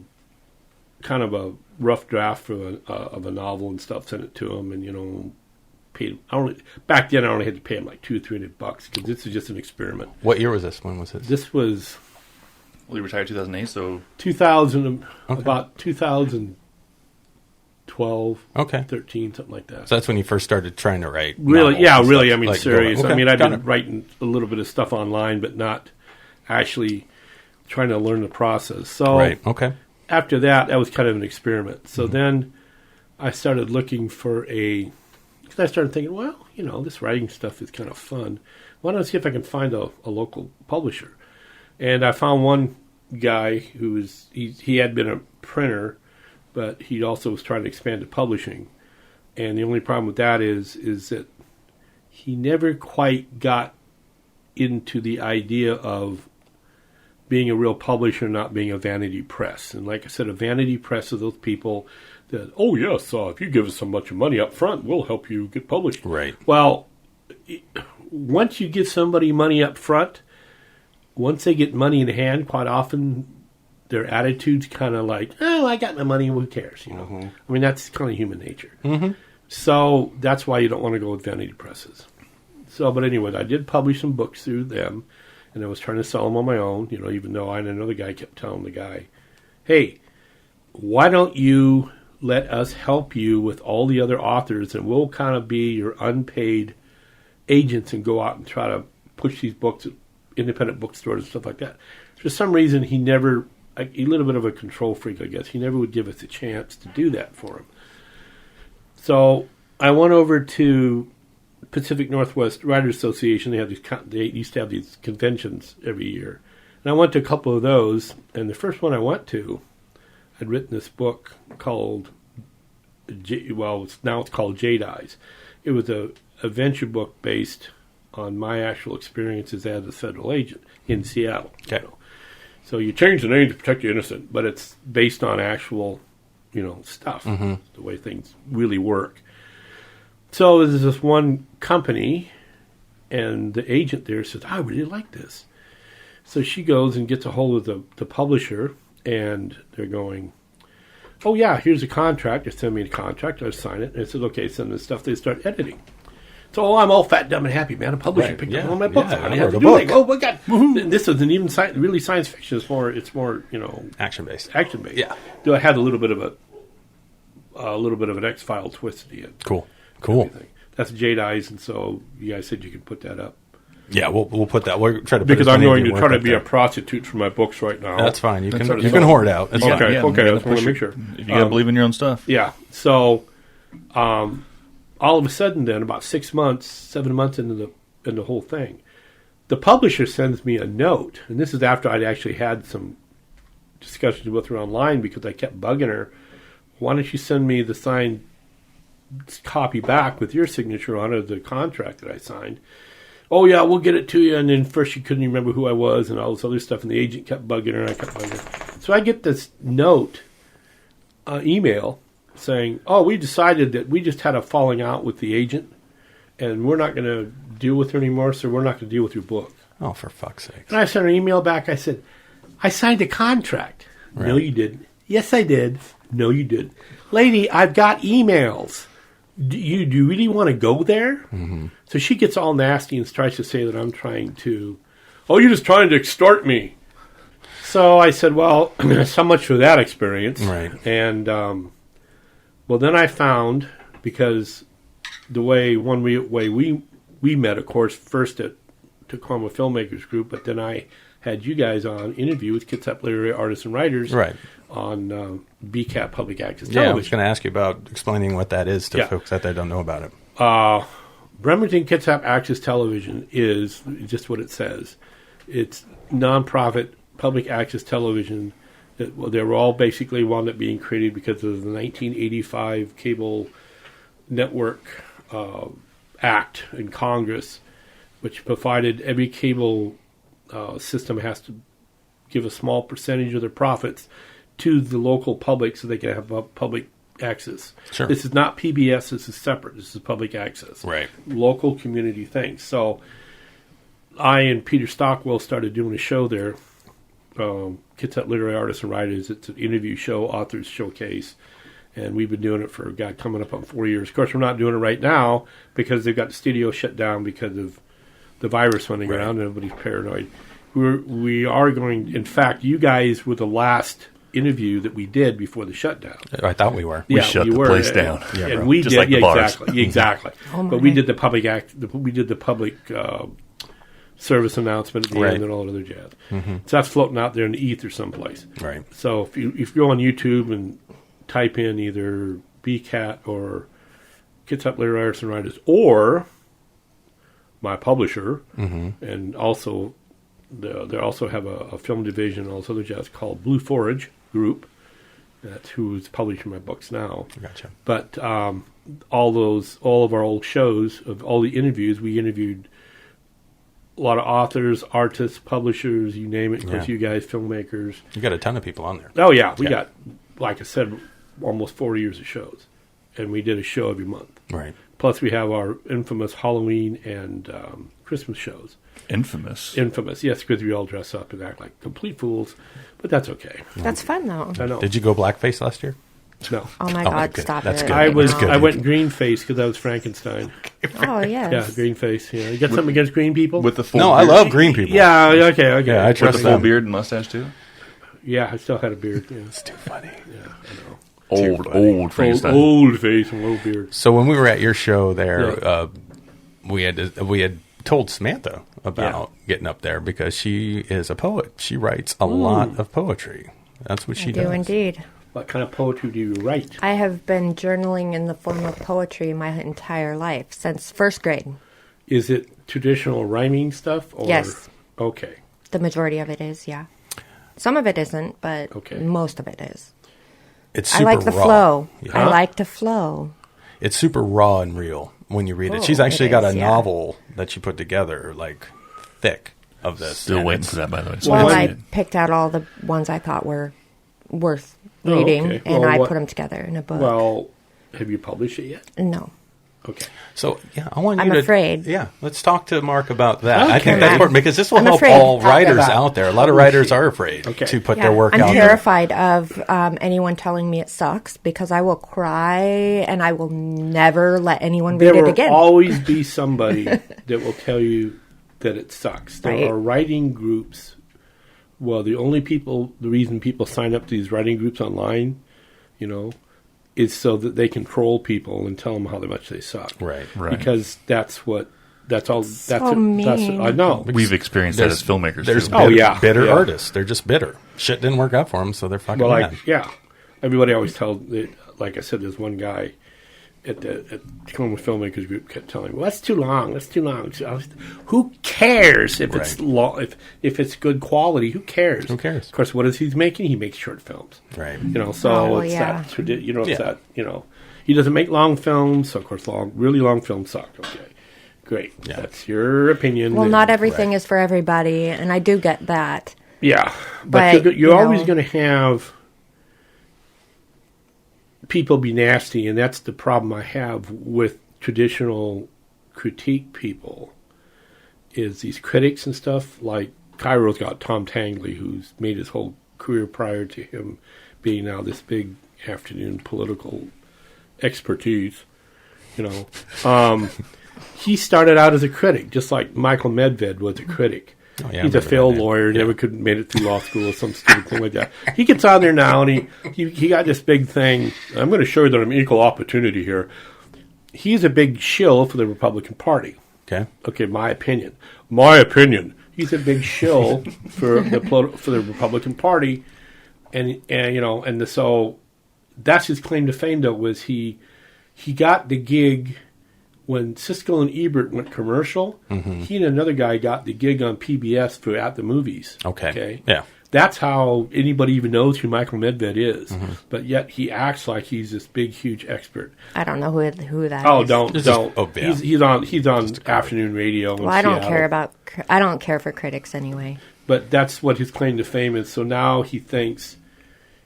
kind of a rough draft of a novel and stuff, sent it to them, and, paid. Back then I only had to pay them like $200-300 because this is just an experiment. What year was this? When was it? This was... Well, you retired 2008, so... 2000, Okay. about 2012, Okay. 13, something like that. So that's when you first started trying to write. Really, novels yeah, and really. stuff, I mean, like, serious. okay, I mean, I've got been it. writing a little bit of stuff online, but not actually trying to learn the process. So Right. Okay. after that was kind of an experiment. So then I started looking for because I started thinking, well, this writing stuff is kind of fun. Why don't I see if I can find a local publisher? And I found one guy he had been a printer, but he also was trying to expand to publishing. And the only problem with that is that he never quite got into the idea of being a real publisher, not being a vanity press. And like I said, a vanity press are those people that, oh yes, if you give us so much money up front, we'll help you get published. Right. Well, once you give somebody money up front, once they get money in hand, quite often their attitude's kind of like, oh, I got my money, who cares? I mean, that's kind of human nature. Mm-hmm. So that's why you don't want to go with vanity presses. So, but anyway, I did publish some books through them, and I was trying to sell them on my own, even though I and another guy kept telling the guy, hey, why don't you let us help you with all the other authors, and we'll kind of be your unpaid agents and go out and try to push these books at independent bookstores and stuff like that. For some reason, he never, a little bit of a control freak, I guess, he never would give us a chance to do that for him. So I went over to Pacific Northwest Writers Association. They used to have these conventions every year. And I went to a couple of those, and the first one I went to, I'd written this book called, now it's called Jade Eyes. It was a adventure book based on my actual experiences as a federal agent in Seattle. Okay. So you change the name to protect the innocent, but it's based on actual, stuff, the way things really work. So there's this one company, and the agent there says, I really like this. So she goes and gets a hold of the publisher, and they're going, oh, yeah, here's a contract. They send me the contract. I sign it. And I said, okay, send this stuff. They start editing. So I'm all fat, dumb, and happy, man. A publisher picked up all my books. Yeah, I I had wrote to a do book. like, oh, my God. This isn't even really science fiction. It's more Action-based. action-based. Yeah. Though I had a little bit of an X-File twist to it. Cool. Everything. That's Jade Eyes, and so you guys said you could put that up. Yeah, we'll put that. We'll try to put Because as I'm many going of to your try work to up be there. a prostitute for my books right now. That's fine. You That's can sort of you can fun. hoard out. It's Okay, fine. Yeah, okay, I you just want to make sure. If you got to believe in your own stuff. Yeah, so all of a sudden then, about 7 months into the whole thing, the publisher sends me a note, and this is after I'd actually had some discussions with her online because I kept bugging her, why don't you send me the signed copy back with your signature on it, the contract that I signed. Oh, yeah, we'll get it to you. And then first she couldn't remember who I was and all this other stuff, and the agent kept bugging her, and I kept bugging her. So I get this note, email, saying, oh, we decided that we just had a falling out with the agent, and we're not going to deal with her anymore, so we're not going to deal with your book. Oh, for fuck's sake. And I sent her an email back. I said, I signed a contract. Right. No, you didn't. Yes, I did. No, you didn't. Lady, I've got emails. Do you really want to go there? Mm-hmm. So she gets all nasty and tries to say that I'm trying to, you're just trying to extort me. So I said, well, so much for that experience. Right. And, then I found, because the way we met, of course, first at Tacoma Filmmakers Group, but then I had you guys on interview with Kitsap Literary Artists and Writers on BCAT Public Access Television. Yeah, I was going to ask you about explaining what that is to folks that they don't know about it. Bremerton Kitsap Access Television is just what it says. It's nonprofit public access television. They were all basically wound up being created because of the 1985 Cable Network Act in Congress, which provided every cable system has to give a small percentage of their profits to the local public so they can have public access. Sure. This is not PBS. This is separate. This is public access. Right. Local community things. So I and Peter Stockwell started doing a show there, Kitsap Literary Artists and Writers. It's an interview show, authors showcase. And we've been doing it for, coming up on 4 years. Of course, we're not doing it right now because they've got the studio shut down because of the virus running around and everybody's paranoid. We are going, in fact, you guys were the last interview that we did before the shutdown. I thought we were. We shut the place down. And we Just did, like the bars. exactly. But we did the public service announcement at the end and all that other jazz. So that's floating out there in the ether someplace. Right. So if you go on YouTube and type in either BCAT or Kitsap Literary Artists and Writers or my publisher, and also they also have a film division and all this other jazz called Blue Forage Group. That's who's publishing my books now. Gotcha. But all of our old shows, of all the interviews, we interviewed a lot of authors, artists, publishers, you name it. Of course, you guys, filmmakers. You got a ton of people on there. Oh, yeah. We got, like I said, almost 4 years of shows. And we did a show every month. Right. Plus, we have our infamous Halloween and Christmas shows. Infamous? Infamous, yes, because we all dress up and act like complete fools. But that's okay. That's fun, though. I know. Did you go blackface last year? No. Oh, my God, good. stop That's it. good. I went green face because I was Frankenstein. Oh, yes. Yeah, green face. Yeah, you got something against green people? With the full No, I beard? love green people. Yeah, okay. Yeah, I With trust the full them. beard and mustache, too? Yeah, I still had a beard. Yeah, It's too funny. I know. Old Frankenstein. Old face and low beard. So when we were at your show there, we had told Samantha about getting up there because she is a poet. She writes a lot of poetry. That's what she I does. do indeed. What kind of poetry do you write? I have been journaling in the form of poetry my entire life, since first grade. Is it traditional rhyming stuff? Or? Yes. Okay. The majority of it is, yeah. Some of it isn't, but Okay. most of it is. It's I super like the raw. flow. Yeah. I like to flow. It's super raw and real when you read it. Oh, She's actually it got is, a yeah. novel that she put together, like thick of this. Still And waiting it's- for that, by the way. Well, Well, I picked out all the ones I thought were worth reading, okay. and Well, I what- put them together in a book. Well, have you published it yet? No. Okay. So I want you I'm to. afraid. Yeah, let's talk to Mark about that. I Okay. think that's important because this will I'm help afraid all to talk writers about out there. A lot of writers are afraid Okay. to put Yeah, their work I'm out there. terrified of anyone telling me it sucks because I will cry and I will never let anyone read There it will again. always be somebody that will tell you that it sucks. There Right. are writing groups. Well, the reason people sign up to these writing groups online, is so that they can troll people and tell them how much they suck. Right. Because that's all. That's mean. I know. We've experienced that as filmmakers, There's too. bitter yeah. artists. They're just bitter. Shit didn't work out for them, so they're fucking Well, mad. everybody always tells. Like I said, there's one guy at Tacoma Filmmakers Group kept telling me, "Well, that's too long. That's too long." Who cares if it's long? If it's good quality, who cares? Who cares? Of course, what is he making? He makes short films, Right. So Oh, well, it's yeah. that. It's Yeah. that. He doesn't make long films, so of course, really long films suck. Okay, great. Yeah. That's your opinion. Well, and- not everything Right. is for everybody, and I do get that. Yeah, But, you're you always know- going to have people be nasty, and that's the problem I have with traditional critique people. Is these critics and stuff like Cairo's got Tom Tangley, who's made his whole career prior to him being now this big afternoon political expertise. He started out as a critic, just like Michael Medved was a critic. Oh, yeah, I He's a remember failed that, yeah. lawyer, never could made it through law school or some stupid thing like that. He gets on there now and he got this big thing. I'm going to show you that I'm equal opportunity here. He's a big shill for the Republican Party. Okay. Okay, my opinion. my opinion. He's a big shill for the Republican Party, so that's his claim to fame. Though was he got the gig when Siskel and Ebert went commercial. Mm-hmm. He and another guy got the gig on PBS for At the Movies. Okay, yeah. That's how anybody even knows who Michael Medved is. Mm-hmm. But yet he acts like he's this big, huge expert. I don't know who that is. Don't. Yeah. He's on afternoon radio. Well, I don't care for critics anyway. But that's what his claim to fame is. So now he thinks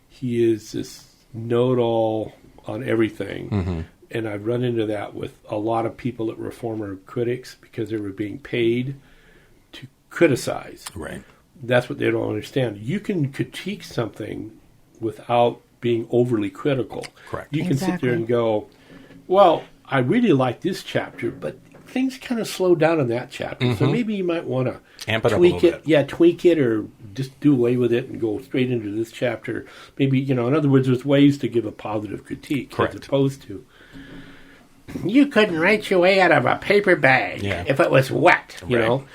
he is this know-it-all on everything. Mm-hmm. And I've run into that with a lot of people that were former critics because they were being paid to criticize. Right. That's what they don't understand. You can critique something without being overly critical. Correct. You can sit there and go, well, I really like this chapter, but things kind of slow down in that chapter. Mm-hmm. So maybe you might want to amp it up a little bit. Yeah, tweak it or just do away with it and go straight into this chapter. Maybe, in other words, there's ways to give a positive critique. Correct. As opposed to, you couldn't write your way out of a paper bag if it was wet,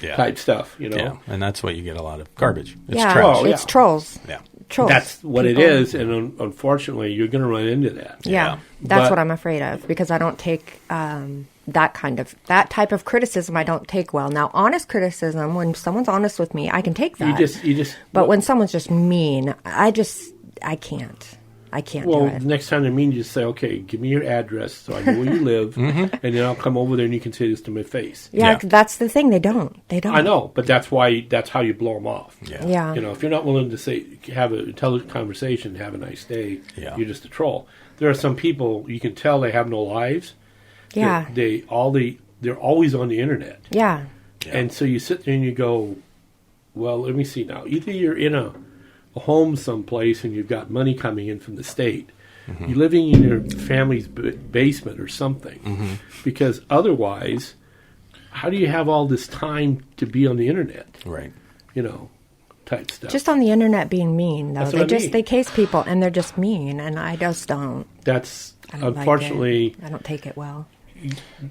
type stuff, Yeah, and that's what you get a lot of garbage. It's trash. trash. It's trolls. Yeah. Trolls. That's what it is, and unfortunately, you're going to run into that. Yeah, that's what I'm afraid of, because I don't take that type of criticism. I don't take well. Now, honest criticism, when someone's honest with me, I can take that. But when someone's just mean, I can't. I can't do it. Well, next time they're mean, you just say, okay, give me your address so I know where you live, and then I'll come over there and you can say this to my face. Yeah, that's the thing. They don't. I know, but that's how you blow them off. Yeah. If you're not willing to have an intelligent conversation, have a nice day, you're just a troll. There are some people, you can tell they have no lives. Yeah. They're always on the internet. Yeah. And so you sit there and you go, well, let me see now. Either you're in a home someplace and you've got money coming in from the state. Mm-hmm. You're living in your family's basement or something. Mm-hmm. Because otherwise, how do you have all this time to be on the internet? Right. Type stuff. Just on the internet being mean, though. That's they case people and they're just mean, and I just don't. That's unfortunately, I don't take it well.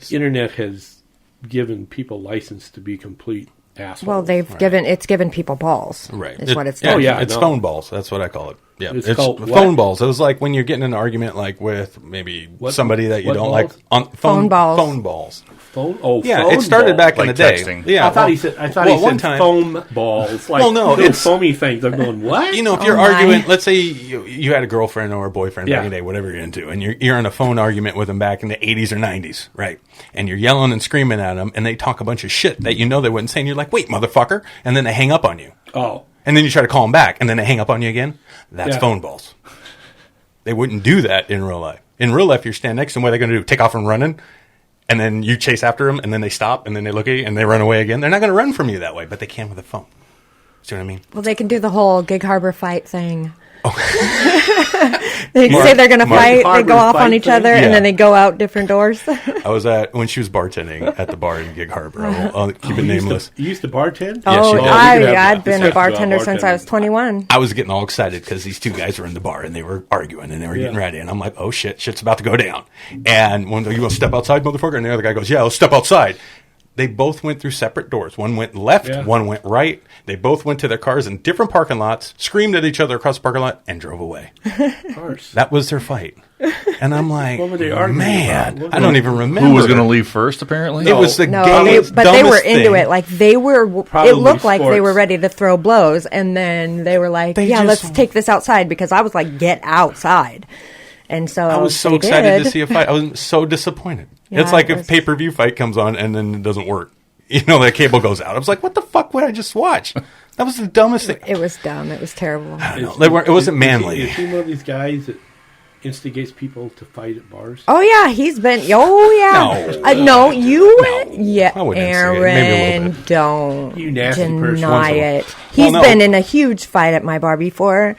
Internet has given people license to be complete assholes. Well, it's given people balls. Right. Is what it's done. It's phone balls. That's what I call it. Yeah. It's called phone balls. It was like when you're getting in an argument with maybe somebody that you don't like on phone balls. Phone balls. It started back in the day. Texting. Yeah. I thought he said foam balls. Like those foamy things. I'm going, what? If you're arguing, let's say you had a girlfriend or a boyfriend back in the day, whatever you're into, and you're in a phone argument with them back in the 80s or 90s, right? And you're yelling and screaming at them, and they talk a bunch of shit that they wouldn't say, and you're like, wait, motherfucker, and then they hang up on you. Oh. And then you try to call them back, and then they hang up on you again. That's phone balls. They wouldn't do that in real life. In real life, you're standing next to them, what are they going to do? Take off and running? And then you chase after them, and then they stop, and then they look at you, and they run away again. They're not going to run from you that way, but they can with a phone. See what I mean? Well, they can do the whole Gig Harbor fight thing. They say they're going to fight, they go off on each other, and then they go out different doors. I was when she was bartending at the bar in Gig Harbor. I'll keep it nameless. You used to bartend? Yes, she did. I've been a bartender since I was 21. I was getting all excited because these two guys were in the bar, and they were arguing, and they were getting ready. And I'm like, oh, shit's about to go down. And one, you want to step outside, motherfucker? And the other guy goes, yeah, let's step outside. They both went through separate doors. One went left, one went right. They both went to their cars in different parking lots, screamed at each other across the parking lot, and drove away. That was their fight. And I'm like, what were they arguing about? I don't even remember. Who was going to leave first, apparently? It was the gayest, but they were into thing. it. Like, they were, it looked like they were ready to throw blows. And then they were like, let's take this outside, because I was like, get outside. And so I was so excited to see a fight. I was so disappointed. Yeah, it's like if pay-per-view fight comes on and then it doesn't work. That cable goes out. I was like, what the fuck would I just watch? That was the dumbest thing. It was dumb. It was terrible. I don't know. It wasn't manly. Is he one of these guys that instigates people to fight at bars? Oh, yeah. He's been... Oh, yeah. No, you... No, yeah, I wouldn't Aaron, don't you nasty deny person. it. He's been in a huge fight at my bar before.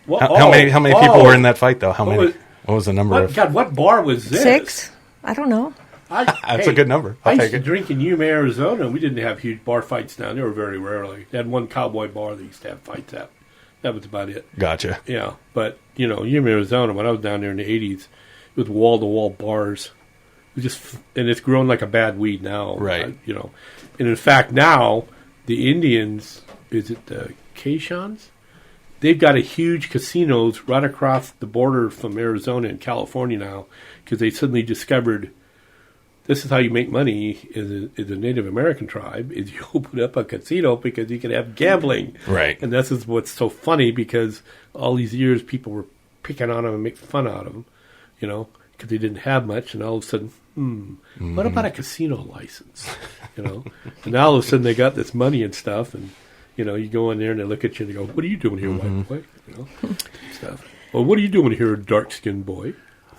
How many people were in that fight, though? How many? What was the number? God, what bar was this? 6? I don't know. That's a good number. I used to drink in Yuma, Arizona. We didn't have huge bar fights down there very rarely. They had one cowboy bar that used to have fights at. That was about it. Gotcha. Yeah, but, Yuma, Arizona, when I was down there in the 80s, with wall-to-wall bars, And it's grown like a bad weed now. Right. You know. And in fact, now, the Indians, is it the Caishans? They've got a huge casinos right across the border from Arizona and California now because they suddenly discovered this is how you make money as a Native American tribe is you open up a casino because you can have gambling. Right. And this is what's so funny because all these years people were picking on them and making fun out of them, you know, because they didn't have much. And all of a sudden, what about a casino license? You know, and now all of a sudden they got this money and stuff, and you know, you go in there and they look at you and they go, "What are you doing here, white boy?" You know, stuff. Well, what are you doing here, dark-skinned boy?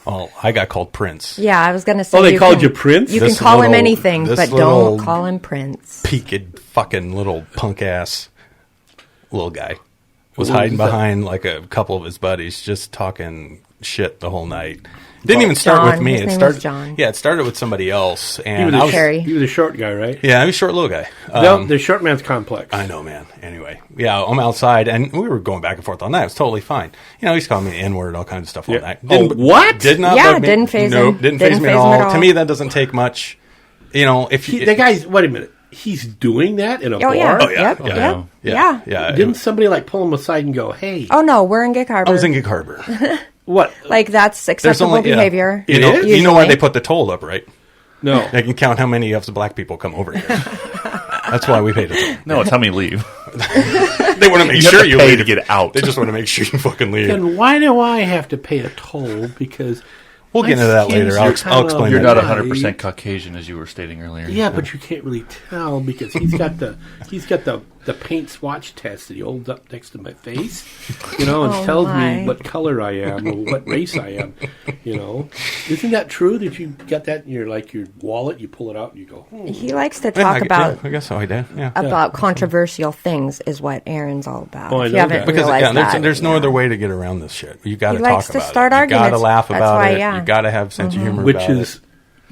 Oh, I got called Prince. Yeah, I was going to say. Oh, they called you Prince? You can call him anything, but don't call him Prince. Peaked fucking little punk-ass little guy. Was hiding behind like a couple of his buddies, just talking shit the whole night. Didn't even start with me. His name was John. Yeah, it started with somebody else. And he was a short guy, right? Yeah, he was a short little guy. No, the short man's complex. I know, man. Anyway, yeah, I'm outside, and we were going back and forth all night. It was totally fine. You know, he's calling me the N-word, all kinds of stuff all night. What? Did not yeah, bug me. didn't phase him. Nope, didn't phase me at all. To me, that doesn't take much. You know, if the guy's, wait a minute, he's doing that in a bar? Yeah. Oh, yeah. Yep. Yeah. Didn't somebody like pull him aside and go, "Hey"? Oh no, we're in Gig Harbor. I was in Gig Harbor. What? Like that's acceptable behavior. You know why they put the toll up, right? No. They can count how many of the black people come over here. That's why we paid the toll. No, it's how many leave. They want to make sure you pay leave to get out. They just want to make sure you fucking leave. Then why do I have to pay a toll? Because we'll get into that later. I'll explain. You're that not later. 100% Caucasian, as you were stating earlier. Yeah, but you can't really tell because he's got the paint swatch test that he holds up next to my face, you know, and tells me what color I am or what race I am, you know. Isn't that true that you got that in your wallet? You pull it out and you go. He likes to talk about. I guess so. I did. Yeah. About controversial things is what Aaron's all about. Oh, I know you haven't that. Because realized there's no other way to get around this shit. You got to talk likes to about start it. arguments. You got to laugh That's about why, it. yeah. You got to have sense of humor. Which about is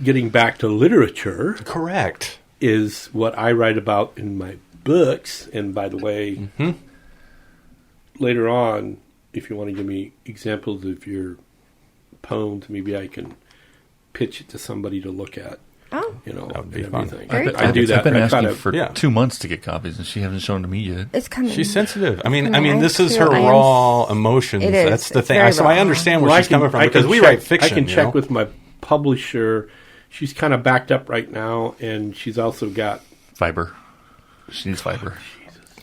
getting back to literature. Correct. Is what I write about in my books. And by the way, later on, if you want to give me examples of your poems, maybe I can pitch it to somebody to look at. Oh, you know, that would be everything. fun. I do that. I've been asking for Yeah. 2 months to get copies, and she hasn't shown to me yet. it's coming. She's sensitive. I mean, Nice this is too. her I am raw emotions. It is. That's the It's thing. very So I raw. understand where Well, she's coming from because we write fiction. I can check know? with my publisher. She's kind of backed up right now, and she's also got Fiber. She needs fiber.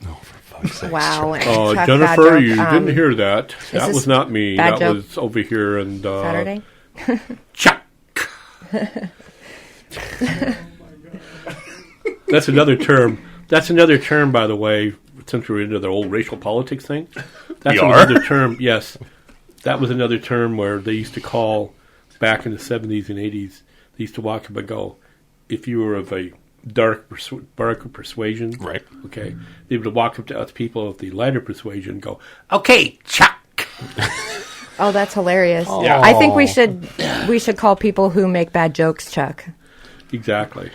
Oh, for fuck's sake. Wow. and Oh, Chuck Jennifer, Badger, you didn't hear that. That this was not me. bad That joke? was over here and Saturday. Chuck. That's another term. That's another term, by the way. Since we're into the old racial politics thing, that's another term. Yes, that was another term where they used to call back in the 70s and 80s. They used to walk up and go, if you were of a dark persuasion, Right. Okay, they would walk up to us people of the lighter persuasion and go, "Okay, Chuck." Oh, that's hilarious. Yeah. I think we should call people who make bad jokes Chuck. Exactly.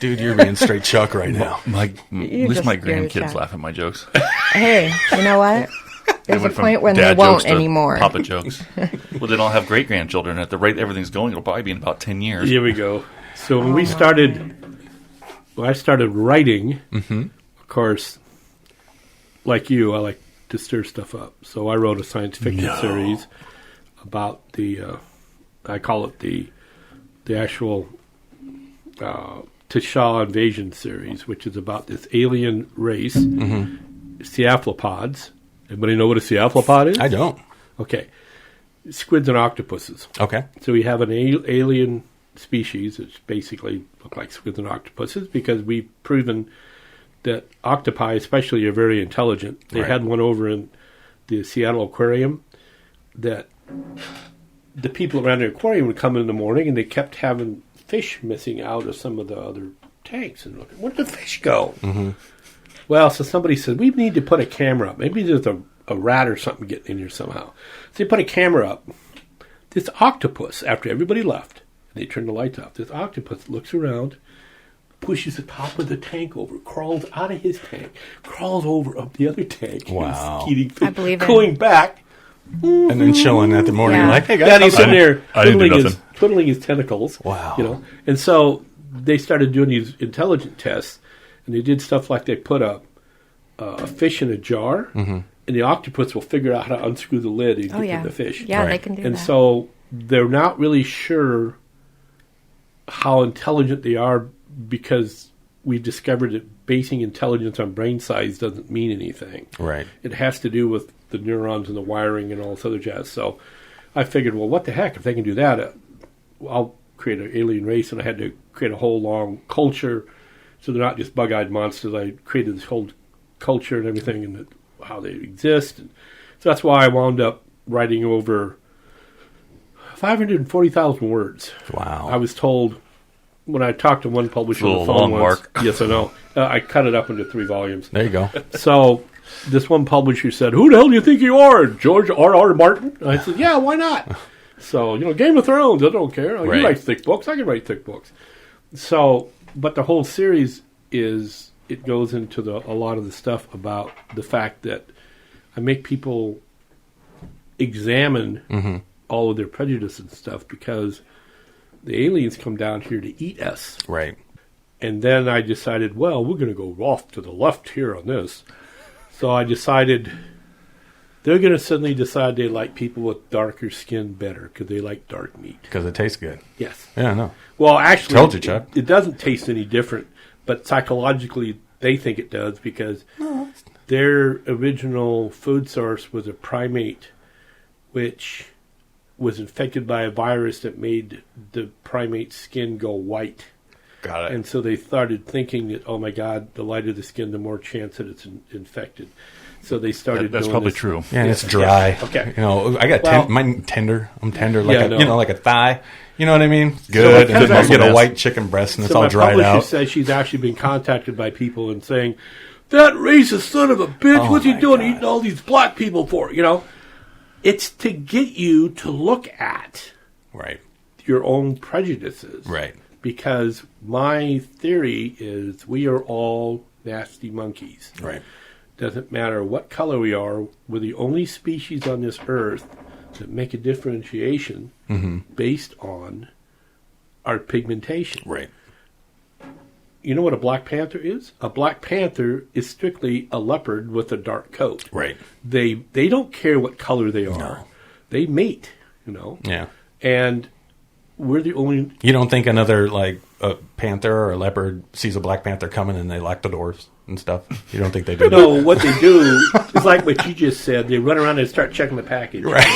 Dude, you're being straight Chuck right now. At least just my scared grandkids Chuck. laugh at my jokes. Hey, you know what? There's a went from point when they dad won't jokes to anymore. Papa jokes. Well, they don't have great grandchildren. At the rate everything's going, it'll probably be in about 10 years. Here we go. So when I started writing, of course, like you, I like to stir stuff up. So I wrote a science fiction series about I call it the actual Tasha Invasion series, which is about this alien race, cephalopods. Anybody know what a cephalopod is? I don't. Okay. Squids and octopuses. Okay. So we have an alien species that basically look like squids and octopuses because we've proven that octopi especially are very intelligent. They had one over in the Seattle Aquarium that the people around the aquarium would come in the morning and they kept having fish missing out of some of the other tanks. And looking, where did the fish go? Mm-hmm. Well, so somebody said, we need to put a camera up. Maybe there's a rat or something getting in here somehow. So they put a camera up. This octopus, after everybody left, and they turned the lights off, this octopus looks around, pushes the top of the tank over, crawls out of his tank, crawls over up the other tank. Wow. He's eating fish, I believe it. going back, and then chilling at the morning. Yeah. You're like, hey guys, Yeah, and he's sitting there I didn't do nothing. twiddling his tentacles. Wow. You know, and so they started doing these intelligent tests, and they did stuff like they put a fish in a jar, and the octopus will figure out how to unscrew the lid and get to the fish. Yeah, Right. they can do And that. so they're not really sure how intelligent they are because we've discovered that basing intelligence on brain size doesn't mean anything. Right. It has to do with the neurons and the wiring and all this other jazz. So I figured, well, what the heck? If they can do that, I'll create an alien race. And I had to create a whole long culture. So they're not just bug-eyed monsters. I created this whole culture and everything and how they exist. And so that's why I wound up writing over 540,000 words. Wow. I was told when I talked to one publisher on the It's a phone long once. work. Yes, I know. I cut it up into 3 volumes. There you go. So this one publisher said, "Who the hell do you think you are, George R.R. Martin?" And I said, "Yeah, why not?" So, Game of Thrones, I don't care. Right. You write thick books. I can write thick books. So, but the whole series it goes into a lot of the stuff about the fact that I make people examine all of their prejudice and stuff because the aliens come down here to eat us. Right. And then I decided, well, we're going to go off to the left here on this. So I decided they're going to suddenly decide they like people with darker skin better because they like dark meat. Because it tastes good. Yes. Yeah, I know. Well, actually, Told you, Chuck. It doesn't taste any different, but psychologically they think it does because their original food source was a primate which was infected by a virus that made the primate's skin go white. Got it. And so they started thinking that, oh my God, the lighter the skin, the more chance that it's infected. So they started. That's doing probably this. true. Yeah, and it's dry. Yeah. Okay. I got mine tender. I'm tender, like like a thigh. You know what I mean? Good. because And then I get a mass. white chicken breast, and it's So all my dried publisher out. says she's actually been contacted by people and saying, "That racist son of a bitch, Oh what's he my doing God. eating all these black people for?" It's to get you to look at Right. your own prejudices. Right. Because my theory is we are all nasty monkeys. Right. Doesn't matter what color we are, we're the only species on this earth that make a differentiation based on our pigmentation. Right. You know what a black panther is? A black panther is strictly a leopard with a dark coat. Right. They don't care what color they are. No. They mate, Yeah. And we're the only... You don't think another, like, a panther or a leopard sees a black panther coming and they lock the doors and stuff? You don't think they do that? No, what they do is like what you just said. They run around and start checking the package. Right.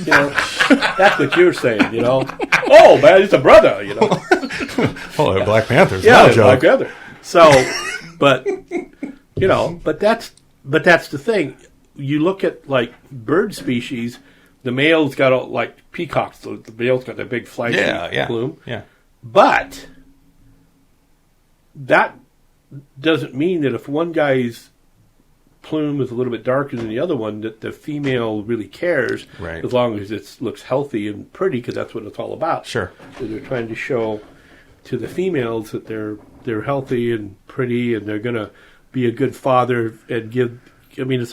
Yeah. That's what you're saying, Oh, man, it's a brother, Oh, a black panther's Yeah, no it's joke. like other. So, but that's the thing. You look at like bird species. The male's got like peacocks. The male's got that big flashy plume. Yeah. But that doesn't mean that if one guy's plume is a little bit darker than the other one, that the female really cares. Right. As long as it looks healthy and pretty, because that's what it's all about. Sure. So they're trying to show to the females that they're healthy and pretty, and they're going to be a good father and give. I mean, it's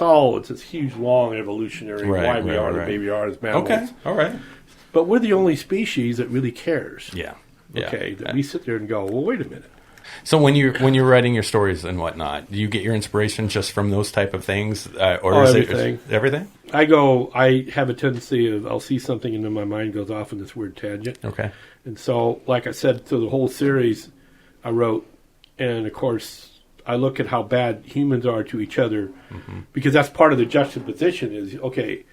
this huge, long evolutionary why we are the way we are as mammals. Okay. All right. But we're the only species that really cares. Yeah. Okay. That we sit there and go, well, wait a minute. So when you're writing your stories and whatnot, do you get your inspiration just from those type of things, or is everything. it everything? I have a tendency of I'll see something and then my mind goes off in this weird tangent. Okay. And so, like I said, through the whole series, I wrote, and of course, I look at how bad humans are to each other, because that's part of the juxtaposition is, okay,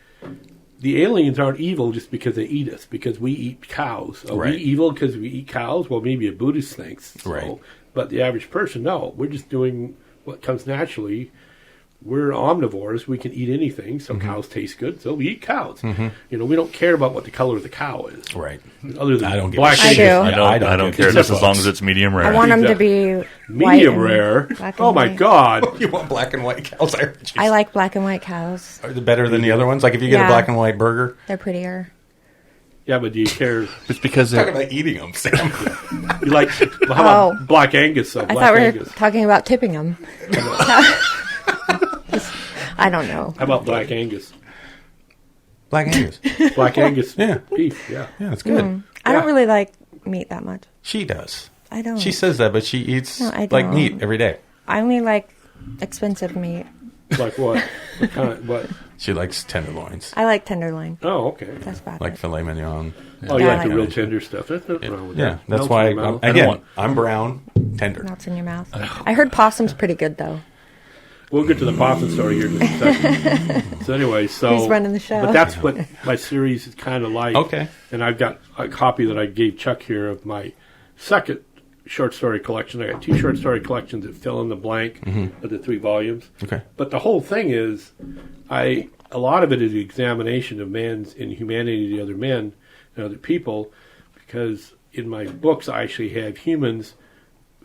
the aliens aren't evil just because they eat us, because we eat cows. Are we evil because we eat cows? Well, maybe a Buddhist thinks so. Right. But the average person, no. We're just doing what comes naturally. We're omnivores. We can eat anything. Some cows taste good, so we eat cows. We don't care about what the color of the cow is. Right. Other than I don't give black a shit. I do. I don't care just as long as it's medium rare. I want them to be white medium and rare. black and Oh my white. God! You want black and white cows? I like black and white cows. Are they better than the other ones? Like if you get a Yeah. black and white burger? They're prettier. Yeah, but do you care? It's because Talking they're about eating them, Sam. You like how about Black Angus? I Black thought we were Angus. talking about tipping them. I don't know. How about Black Angus? Black Angus. Black Angus Yeah. beef, yeah. Yeah, it's good. I don't really like meat that much. She does. I don't. She says that, but she eats No, I like don't. meat every day. I only like expensive meat. Like what? What kind? What? She likes tenderloins, I like tenderloin. Oh, okay. That's about like it. filet mignon. Oh, you Yeah, like the I real like tender stuff. There's nothing wrong with Yeah, that. that's Melts why. in your mouth. Again, I'm brown, tender. Melts in your mouth. I heard possum's pretty good though. We'll get to the possum story here in just a second. So anyway, Who's running the show? But that's what my series is kind of like. Okay. And I've got a copy that I gave Chuck here of my second short story collection. I got 2 short story collections that fill in the blank of the 3 volumes. Okay. But the whole thing is, a lot of it is the examination of man's inhumanity to other men and other people, because in my books I actually have humans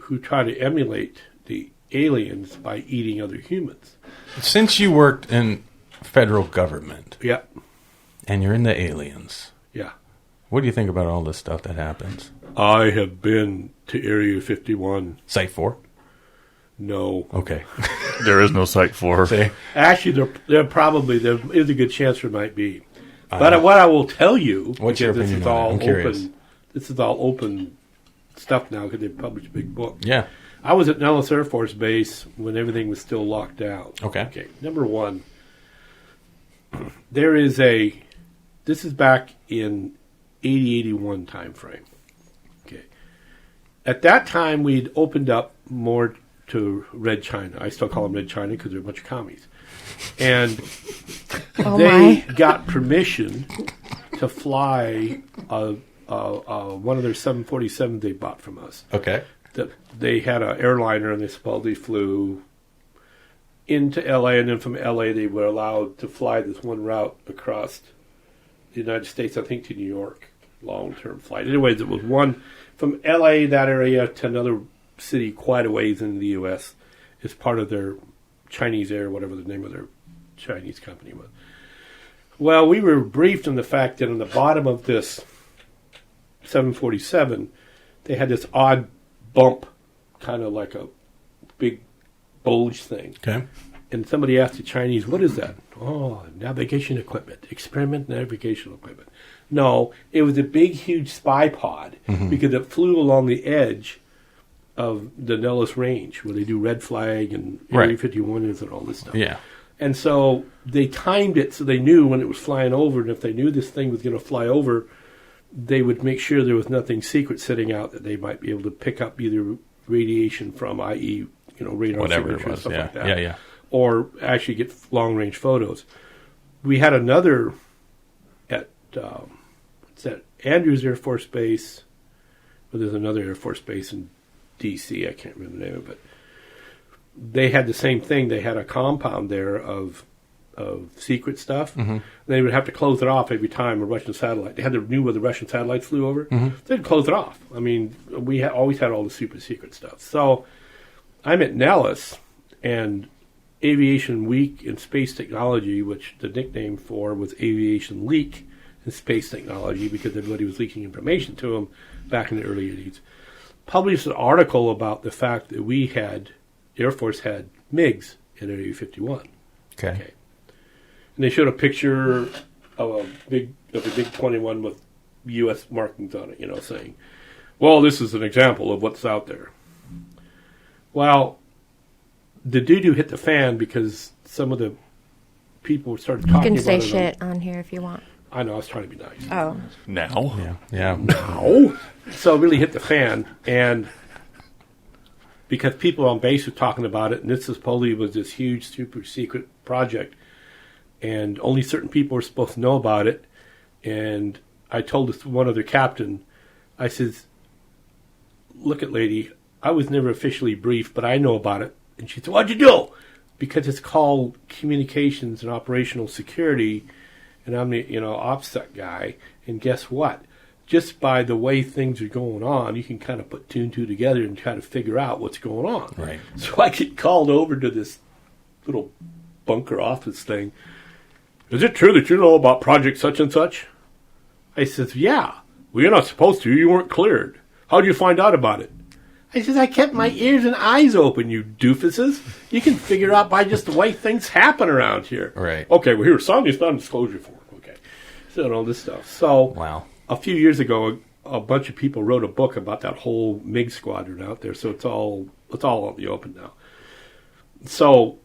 who try to emulate the aliens by eating other humans. Since you worked in federal government Yeah, and you're into aliens, yeah. what do you think about all this stuff that happens? I have been to Area 51. Site 4? No. Okay. There is no site for her. See? Actually, there is a good chance there might be. But what I will tell you, What's your because opinion on it? I'm curious. This is all open stuff now because they've published a big book. Yeah. I was at Nellis Air Force Base when everything was still locked down. Okay. Number one, this is back in 80-81 time frame. Okay. At that time, we'd opened up more to Red China. I still call them Red China because they're a bunch of commies. And they got permission to fly one of their 747s they bought from us. Okay. They had an airliner, and they supposedly flew into L.A., and then from L.A. they were allowed to fly this one route across the United States, I think to New York, long-term flight. Anyways, it was one from L.A., that area, to another city quite a ways in the U.S. as part of their Chinese Air, whatever the name of their Chinese company was. Well, we were briefed on the fact that on the bottom of this 747, they had this odd bump, kind of like a big bulge thing. Okay. And somebody asked the Chinese, what is that? Oh, navigation equipment, experiment navigation equipment. No, it was a big, huge spy pod because it flew along the edge of the Nellis Range where they do red flag and Area 51 is and all this stuff. Yeah. And so they timed it so they knew when it was flying over, and if they knew this thing was going to fly over, they would make sure there was nothing secret sitting out that they might be able to pick up either radiation from, i.e., radar Whatever signature it was. stuff Yeah. like that. Yeah. Yeah. Or actually get long-range photos. We had another at Andrews Air Force Base. Well, there's another Air Force Base in D.C. I can't remember the name of it. They had the same thing. They had a compound there of secret stuff. They would have to close it off every time a Russian satellite. They had to knew where the Russian satellites flew over. They'd close it off. I mean, we always had all the super secret stuff. So I'm at Nellis, and Aviation Week in Space Technology, which the nickname for was Aviation Leak in Space Technology because everybody was leaking information to them back in the early 80s, published an article about the fact that the Air Force had MiGs at Area 51. Okay. And they showed a picture of a big 21 with U.S. markings on it, saying, well, this is an example of what's out there. Well, the doo-doo hit the fan because some of the people started talking about it. You can say shit on here if you want. I know, I was trying to be nice. Oh. Now? Yeah. No. So it really hit the fan, and because people on base were talking about it, and this supposedly was this huge, super secret project, and only certain people were supposed to know about it. And I told this one other captain, I says, look at lady, I was never officially briefed, but I know about it. And she said, what'd you do? Because it's called communications and operational security, and I'm the OPSEC guy, and guess what? Just by the way things are going on, you can kind of put two and two together and try to figure out what's going on. Right. So I get called over to this little bunker office thing. Is it true that you know about project such and such? I says, yeah. Well, you're not supposed to. You weren't cleared. How did you find out about it? I says, I kept my ears and eyes open, you doofuses. You can figure out by just the way things happen around here. Right. Okay, well, here, sign this non-disclosure form. Okay. and all this stuff. So wow. A few years ago, a bunch of people wrote a book about that whole MiG squadron out there. So it's all out in the open now. So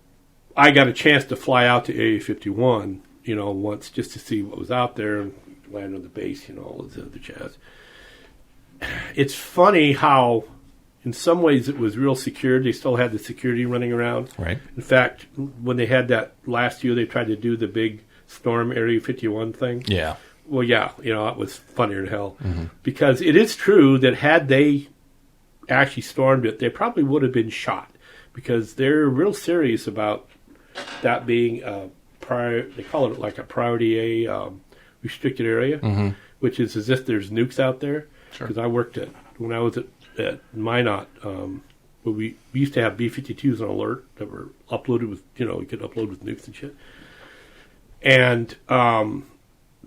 I got a chance to fly out to Area 51, once just to see what was out there and land on the base, all this other jazz. It's funny how, in some ways, it was real secure. They still had the security running around. Right. In fact, when they had that last year, they tried to do the big storm Area 51 thing. Yeah. Well, yeah, it was funnier than hell. Mm-hmm. Because it is true that had they actually stormed it, they probably would have been shot. Because they're real serious about that being they call it like a priority A restricted area, mm-hmm. which is as if there's nukes out there. Because I worked when I was at Minot, where we used to have B-52s on alert that were uploaded with, you could upload with nukes and shit. And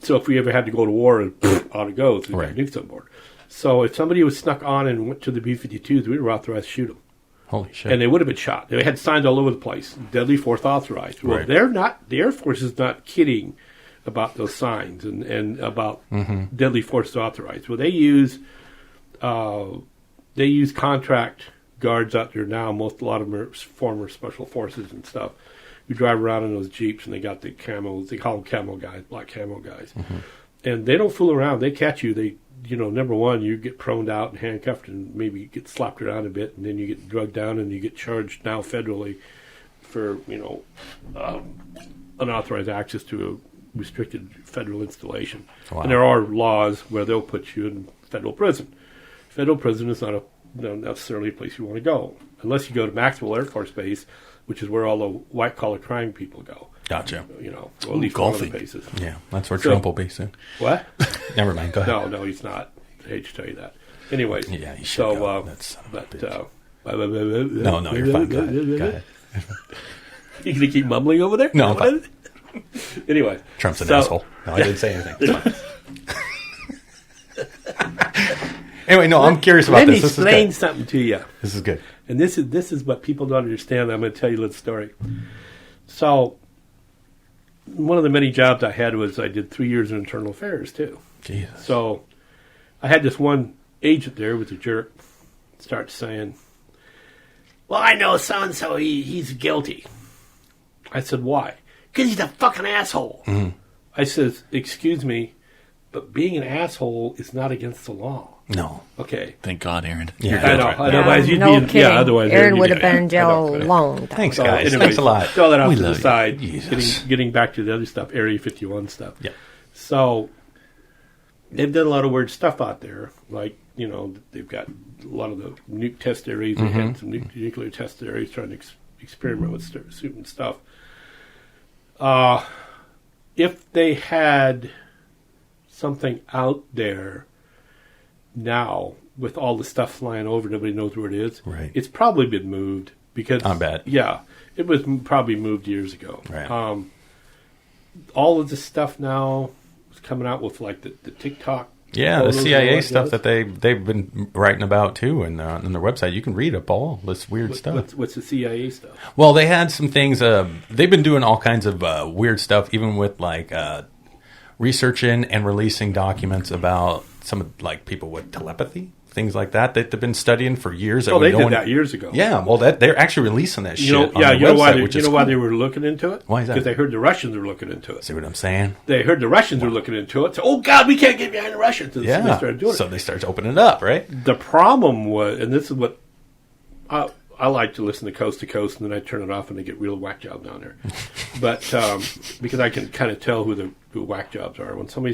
so if we ever had to go to war, out it goes. We got nukes on board. So if somebody was snuck on and went to the B-52s, we were authorized to shoot them. Holy shit. And they would have been shot. They had signs all over the place. Deadly force authorized. Well, they're not, the Air Force is not kidding about those signs and about mm-hmm. deadly force authorized. Well, they use contract guards out there now. A lot of them are former special forces and stuff. You drive around in those Jeeps, and they got the camos. They call them camo guys, black camo guys. Mm-hmm. And they don't fool around. They catch you. They, number one, you get proned out and handcuffed and maybe get slapped around a bit, and then you get drugged down and you get charged now federally for, unauthorized access to a restricted federal installation. Wow. And there are laws where they'll put you in federal prison. Federal prison is not necessarily a place you want to go, unless you go to Maxwell Air Force Base, which is where all the white-collar crime people go. Gotcha. Well, at least one of the bases. Yeah, that's where Trump will be soon. What? Never mind, go ahead. No, he's not. I hate to tell you that. Anyways. Yeah, he should go. No, you're fine. Go ahead. You going to keep mumbling over there? No, I'm fine. Anyway. Trump's an asshole. No, I didn't say anything. Anyway, no, I'm curious about this. Let me explain something to you. This is good. And this is what people don't understand. I'm going to tell you a little story. So, one of the many jobs I had was I did 3 years in internal affairs, too. Jesus. So, I had this one agent there with a jerk start saying, well, I know so-and-so, he's guilty. I said, why? Because he's a fucking asshole. Mm-hmm. I says, excuse me, but being an asshole is not against the law. No. Okay. Thank God, Aaron. Yeah. I know. Right. Otherwise, you'd no be... kidding. Yeah, otherwise... Aaron would have been in jail long. Thanks, so, guys. anyways, Thanks a lot. Throw that off to the side. Jesus. Getting back to the other stuff, Area 51 stuff. Yeah. So, they've done a lot of weird stuff out there. Like, they've got a lot of the nuke test areas. Mm-hmm. They had some nuclear test areas trying to experiment with certain stuff. If they had something out there now with all the stuff flying over, nobody knows where it is. Right. It's probably been moved because I bet. Yeah, it was probably moved years ago. Right. All of this stuff now is coming out with like the TikTok. Yeah, the CIA stuff that they've been writing about too, and on their website you can read up all this weird stuff. What's the CIA stuff? Well, they had some things. They've been doing all kinds of weird stuff, even with like researching and releasing documents about some of like people with telepathy, things like that they've been studying for years. Oh, they did that years ago. Yeah, well, they're actually releasing that shit. On their website, why they were looking into it? Why is that? Because they heard the Russians were looking into it. See what I'm saying? They heard the Russians were looking into it. So, oh God, we can't get behind the Russians. And yeah, so they started doing it. So they started opening it up, right? The problem was, and this is what I like to listen to Coast, and then I turn it off and they get real whack job down there. But because I can kind of tell who the whack jobs are when somebody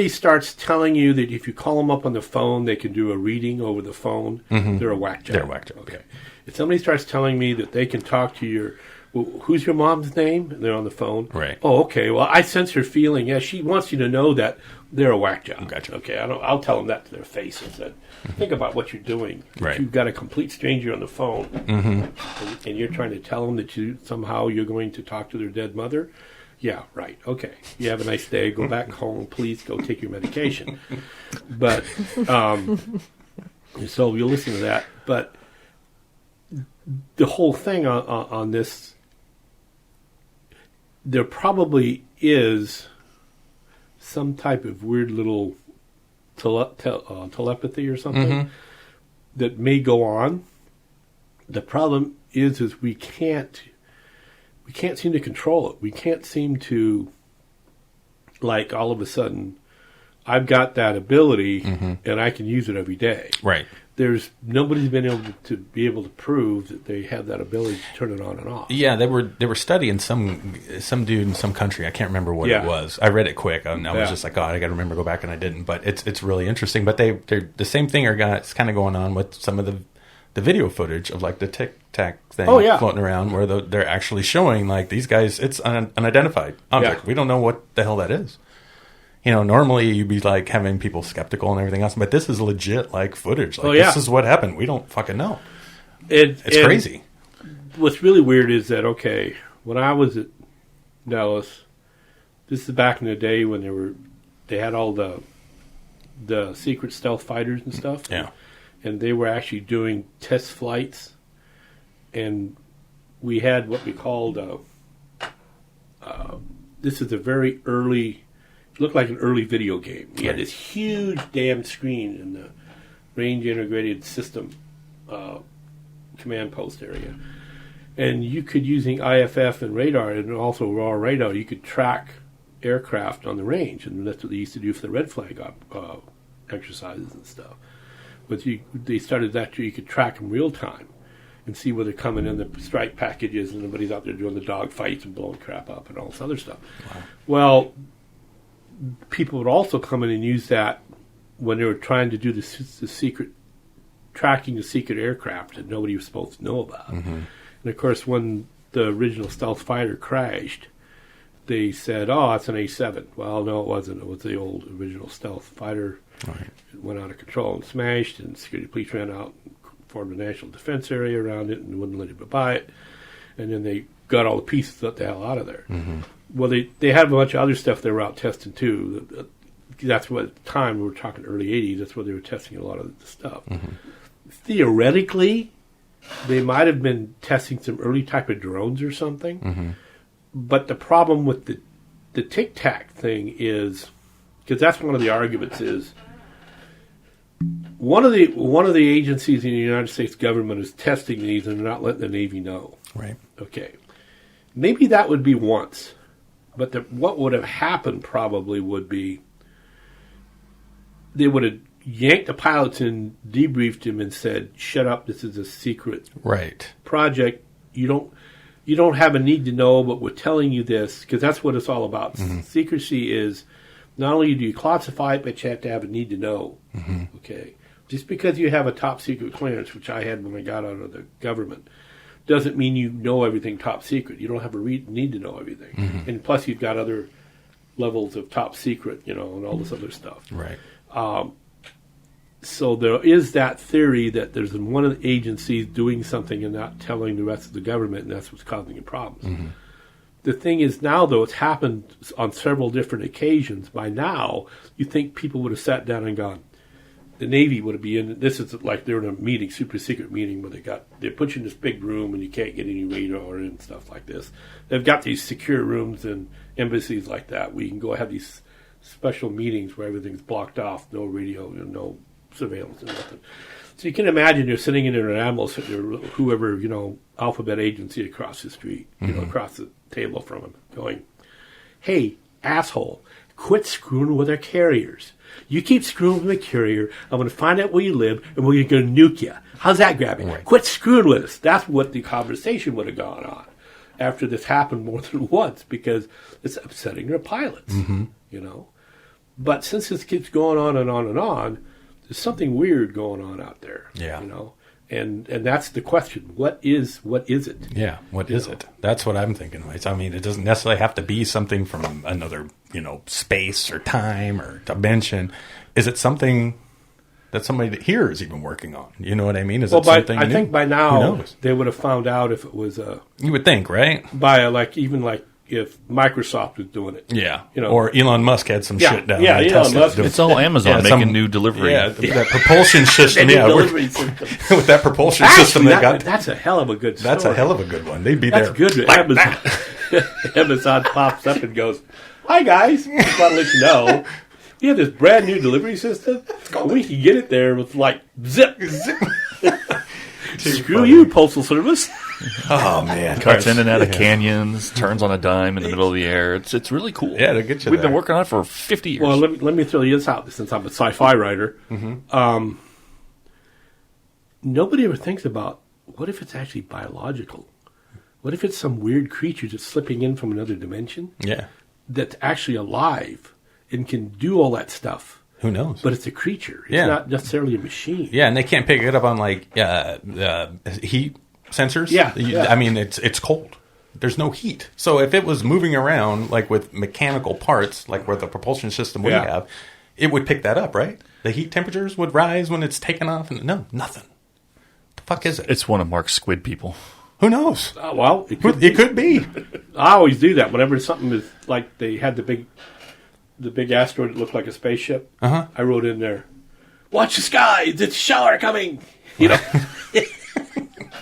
starts telling you that if you call them up on the phone, they can do a reading over the phone, they're a whack job. They're a whack job. Okay. If somebody starts telling me that they can talk to who's your mom's name? And they're on the phone. Right. Oh, okay. Well, I sense her feeling. Yeah, she wants you to know that they're a whack job. Gotcha. Okay. I'll tell them that to their face and said, think about what you're doing. Right. You've got a complete stranger on the phone, and you're trying to tell them that you're going to talk to their dead mother. Yeah, right. Okay. You have a nice day. Go back home. Please go take your medication. But, so you'll listen to that. But the whole thing on this, there probably is some type of weird little telepathy or something that may go on. The problem is we can't seem to control it. We can't seem to, like, all of a sudden, I've got that ability and I can use it every day. Right. Nobody's been able to prove that they have that ability to turn it on and off. Yeah, they were studying some dude in some country. I can't remember what it was. I read it quick. I was just like, oh, I got to remember to go back, and I didn't. But it's really interesting. But they're the same thing it's kind of going on with some of the video footage of like the Tic Tac thing floating around, where they're actually showing like these guys. It's an unidentified object. We don't know what the hell that is. You know, normally you'd be like having people skeptical and everything else, but this is legit like footage. Like this is what happened. We don't fucking know. It's crazy. What's really weird is that when I was at Dallas, this is back in the day when they had all the secret stealth fighters and stuff. Yeah. And they were actually doing test flights, and we had what we called this is a very early. Looked like an early video game. We had this huge damn screen in the range integrated system command post area, and you could, using IFF and radar and also raw radar, you could track aircraft on the range, and that's what they used to do for the red flag exercises and stuff. But they started that you could track them real time and see where they're coming in the strike packages, and everybody's out there doing the dog fights and blowing crap up and all this other stuff. Wow. Well, people would also come in and use that when they were trying to do the secret, tracking the secret aircraft that nobody was supposed to know about. And of course, when the original stealth fighter crashed, they said, oh, it's an A-7. Well, no, it wasn't. It was the old original stealth fighter. Right. It went out of control and smashed, and security police ran out and formed a national defense area around it and wouldn't let anybody buy it. And then they got all the pieces the hell out of there. Well, they had a bunch of other stuff they were out testing too. That's what, at the time, we were talking early 80s, that's where they were testing a lot of the stuff. Theoretically, they might have been testing some early type of drones or something. But the problem with the Tic Tac thing is, because that's one of the arguments, is one of the agencies in the United States government is testing these and they're not letting the Navy know. Right. Okay. Maybe that would be once. But what would have happened probably would be they would have yanked the pilots and debriefed him and said, shut up, this is a secret project. You don't have a need to know, but we're telling you this, because that's what it's all about. Secrecy is, not only do you classify it, but you have to have a need to know. Okay? Just because you have a top secret clearance, which I had when I got out of the government, doesn't mean you know everything top secret. You don't have a need to know everything. And plus you've got other levels of top secret, and all this other stuff. Right. So there is that theory that there's one of the agencies doing something and not telling the rest of the government, and that's what's causing the problems. The thing is now, though, it's happened on several different occasions. By now, you think people would have sat down and gone, the Navy would be in. This is like they're in a meeting, super secret meeting, where they put you in this big room and you can't get any radar and stuff like this. They've got these secure rooms and embassies like that where you can go have these special meetings where everything's blocked off, no radio, no surveillance and nothing. So you can imagine you're sitting in an ambulance, whoever, alphabet agency across the street, across the table from him, going, "Hey, asshole, quit screwing with our carriers. You keep screwing with the carrier, I'm going to find out where you live, and we're going to nuke you. How's that grabbing? Right. Quit screwing with us." That's what the conversation would have gone on after this happened more than once, because it's upsetting their pilots, But since this keeps going on and on and on, there's something weird going on out there, And that's the question. What is it? Yeah, what is it? That's what I'm thinking. I mean, it doesn't necessarily have to be something from another, space or time or dimension. Is it something that somebody here is even working on? You know what I mean? Is it something I think by now they would have found out if it was you would think, right? By if Microsoft was doing it. Yeah. You know, or Elon Musk had some shit down yeah, there. Elon Musk. It's all Amazon making new delivery. Yeah, that propulsion system. With that propulsion system they got. That's a hell of a good story. That's a hell of a good one. They'd be that's there. That's good. Amazon pops up and goes, "Hi guys, just want to let you know we have this brand new delivery system. We can get it there with like zip." Screw you, Postal Service. Oh man, cuts in and out of canyons, turns on a dime in the middle of the air. It's really cool. Yeah, to get you. We've been working on it for 50 years. Well, let me throw you this out since I'm a sci-fi writer. Nobody ever thinks about what if it's actually biological. What if it's some weird creature just slipping in from another dimension? Yeah, that's actually alive and can do all that stuff. Who knows? But it's a creature. It's not necessarily a machine. Yeah, and they can't pick it up on like heat sensors. Yeah. I mean, it's cold. There's no heat. So if it was moving around like with mechanical parts, like where the propulsion system we have, it would pick that up, right? The heat temperatures would rise when it's taken off. And no, nothing. The fuck is it? It's one of Mark's squid people. Who knows? Well, it could be. I always do that whenever something is like they had the big asteroid that looked like a spaceship. I wrote in there, "Watch the skies! It's a shower coming." You know,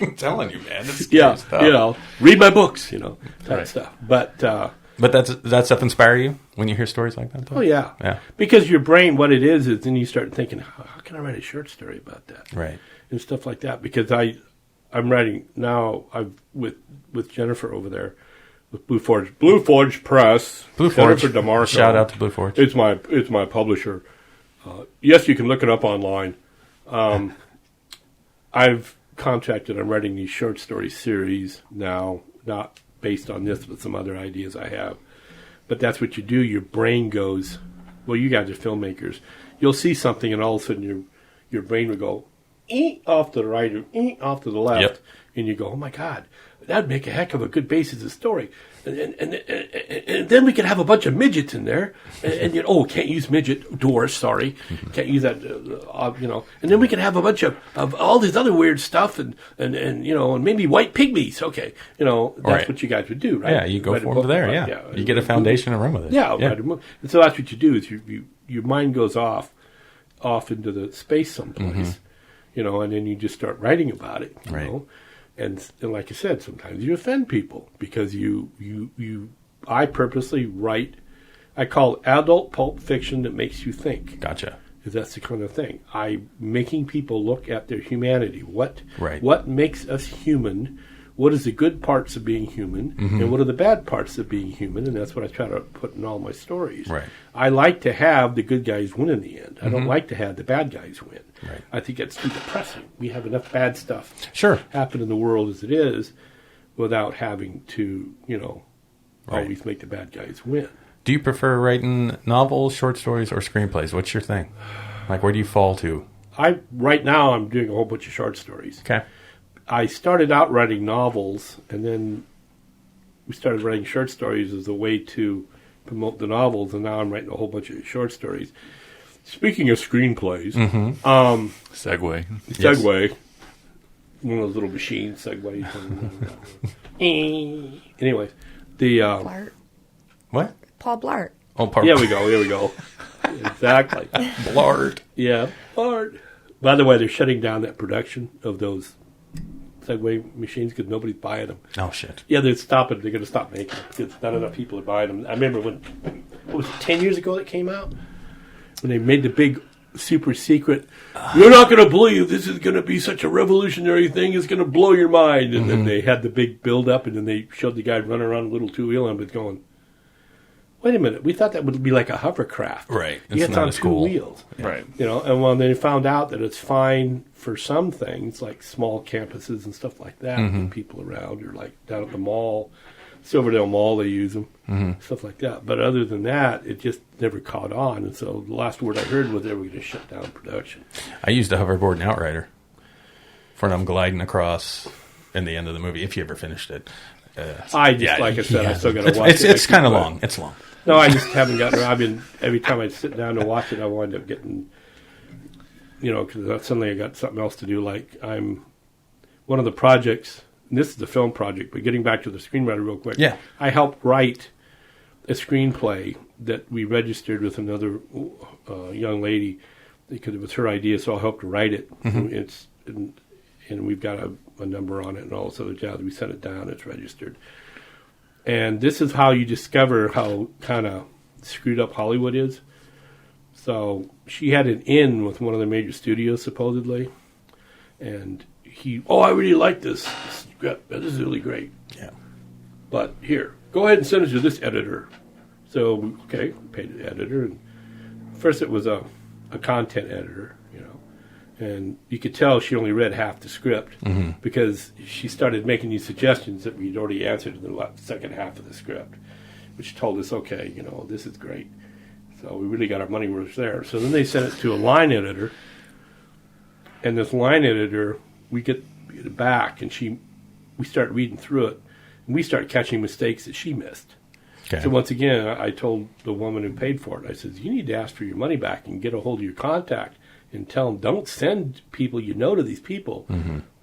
I'm telling you, man. It's stuff. You know, read my books. You know, that stuff. But that stuff inspire you when you hear stories like that, though? Oh yeah. Because your brain, what it is then you start thinking, how can I write a short story about that? Right. And stuff like that. Because I'm writing now. with Jennifer over there. With Blue Forge Press. Blue Forge. Jennifer DeMarco. Shout out to Blue Forge. It's my publisher. Yes, you can look it up online. I've contracted. I'm writing these short story series now, not based on this, but some other ideas I have. But that's what you do. Your brain goes, well, you guys are filmmakers. You'll see something, and all of a sudden your brain will go off to the right or off to the left, and you go, oh my God, that'd make a heck of a good basis of story. And then we could have a bunch of midgets in there, and can't use midget doors. Sorry, can't use that. And then we could have a bunch of all this other weird stuff, and maybe white pygmies. Okay, that's what you guys would do, right? Yeah, you go forward there. Yeah, you get a foundation and run with it. Yeah. And so that's what you do is your mind goes off into the space someplace, and then you just start writing about it, you know. And like I said, sometimes you offend people because I purposely write, I call it adult pulp fiction that makes you think. Gotcha. Because that's the kind of thing. I'm making people look at their humanity. What makes us human? What is the good parts of being human? And what are the bad parts of being human? And that's what I try to put in all my stories. Right. I like to have the good guys win in the end. I don't like to have the bad guys win. Right. I think that's too depressing. We have enough bad stuff happen in the world as it is without having to, always make the bad guys win. Do you prefer writing novels, short stories, or screenplays? What's your thing? Like, where do you fall to? Right now I'm doing a whole bunch of short stories. Okay. I started out writing novels, and then we started writing short stories as a way to promote the novels, and now I'm writing a whole bunch of short stories. Speaking of screenplays, Segway. Yes. One of those little machines, Segway. Anyways, the Blart. What? Paul Blart. Oh, Paul. Here we go. Exactly. Blart. Yeah, Blart. By the way, they're shutting down that production of those Segway machines because nobody's buying them. Oh, shit. Yeah, they're going to stop making them because not enough people are buying them. I remember when 10 years ago that came out? When they made the big super secret, you're not going to believe this is going to be such a revolutionary thing, it's going to blow your mind. And then they had the big build up, and then they showed the guy running around a little two-wheel and was going, wait a minute, we thought that would be like a hovercraft. Right. It's on two wheels. Right. And when they found out that it's fine for some things, like small campuses and stuff like that, with people around, or like down at the mall, Silverdale Mall, they use them, stuff like that. But other than that, it just never caught on. And so the last word I heard was they were going to shut down production. I used a hoverboard in Outrider for them gliding across in the end of the movie, if you ever finished it. I still got to watch it. It's kind of long. It's long. No, I just haven't gotten around. Every time I sit down to watch it, I wind up getting, because suddenly I got something else to do. Like one of the projects and this is the film project, but getting back to the screenwriter real quick. Yeah. I helped write a screenplay that we registered with another young lady because it was her idea, so I helped her write it. And we've got a number on it and all this other jazz. We sent it down, it's registered. And this is how you discover how kind of screwed up Hollywood is. So she had an in with one of the major studios, supposedly. And I really like this script. This is really great. Yeah. But here, go ahead and send it to this editor. So, okay, paid the editor. And first it was a content editor, and you could tell she only read half the script because she started making these suggestions that we'd already answered in the second half of the script, which told us, okay, this is great. So we really got our money worth there. So then they sent it to a line editor, and this line editor, we get it back, and we start reading through it, and we start catching mistakes that she missed. Okay. So once again, I told the woman who paid for it, I said, you need to ask for your money back and get a hold of your contact and tell them, don't send people to these people.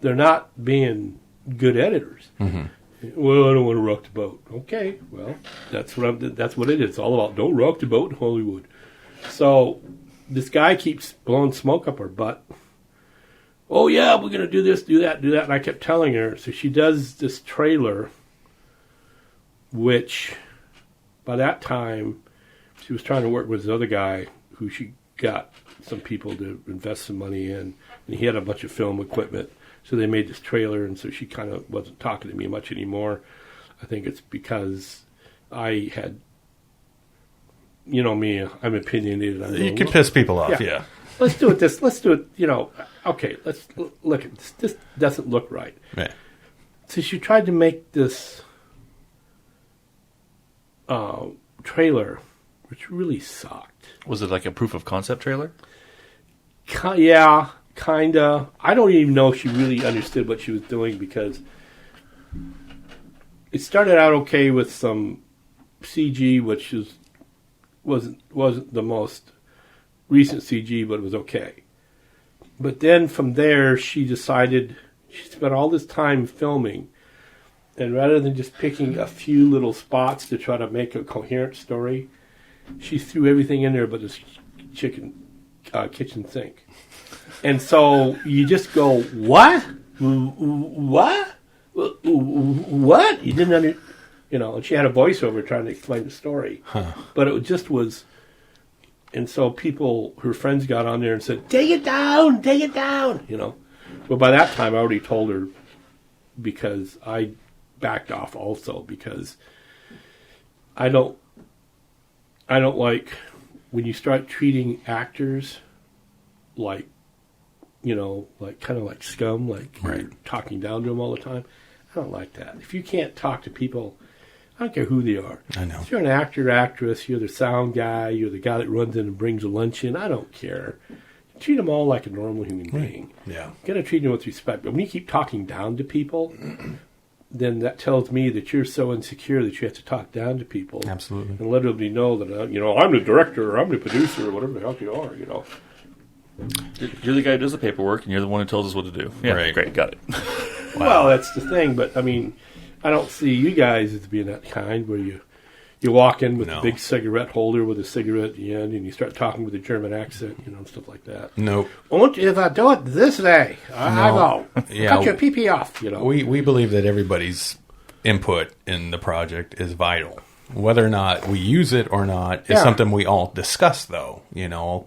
They're not being good editors. Well, I don't want to rock the boat. Okay, well, that's what it is. It's all about don't rock the boat in Hollywood. So this guy keeps blowing smoke up her butt. Oh, yeah, we're going to do this, do that. And I kept telling her. So she does this trailer, which by that time she was trying to work with this other guy who she got some people to invest some money in. And he had a bunch of film equipment. So they made this trailer, and so she kind of wasn't talking to me much anymore. I think it's because I had, me, I'm opinionated. You can piss people off, yeah. Let's do it okay, let's look at this. This doesn't look right. Yeah. So she tried to make this trailer, which really sucked. Was it like a proof of concept trailer? Yeah. Kinda. I don't even know if she really understood what she was doing because it started out okay with some CG, which wasn't the most recent CG, but it was okay. But then from there, she decided she spent all this time filming, and rather than just picking a few little spots to try to make a coherent story, she threw everything in there but this kitchen sink. And so you just go, what? What? What? You didn't and she had a voiceover trying to explain the story. But it just was, and so her friends got on there and said, take it down. Well, by that time I already told her because I backed off also because I don't like when you start treating actors like, kind of like scum, like you're talking down to them all the time. I don't like that. If you can't talk to people, I don't care who they are. I know. If you're an actor, actress, you're the sound guy, you're the guy that runs in and brings the lunch in, I don't care. Treat them all like a normal human being. Yeah. You got to treat them with respect. But when you keep talking down to people, then that tells me that you're so insecure that you have to talk down to people. Absolutely. And let everybody know that, I'm the director, or I'm the producer, or whatever the hell you are, You're the guy who does the paperwork, and you're the one who tells us what to do. Yeah, right. Great, got it. Wow. Well, that's the thing, but, I don't see you guys as being that kind where you walk in with a big cigarette holder with a cigarette at the end, and you start talking with a German accent, and stuff like that. Nope. And if I do it this way, I will cut your pee-pee off, We believe that everybody's input in the project is vital. Whether or not we use it or not is something we all discuss, though,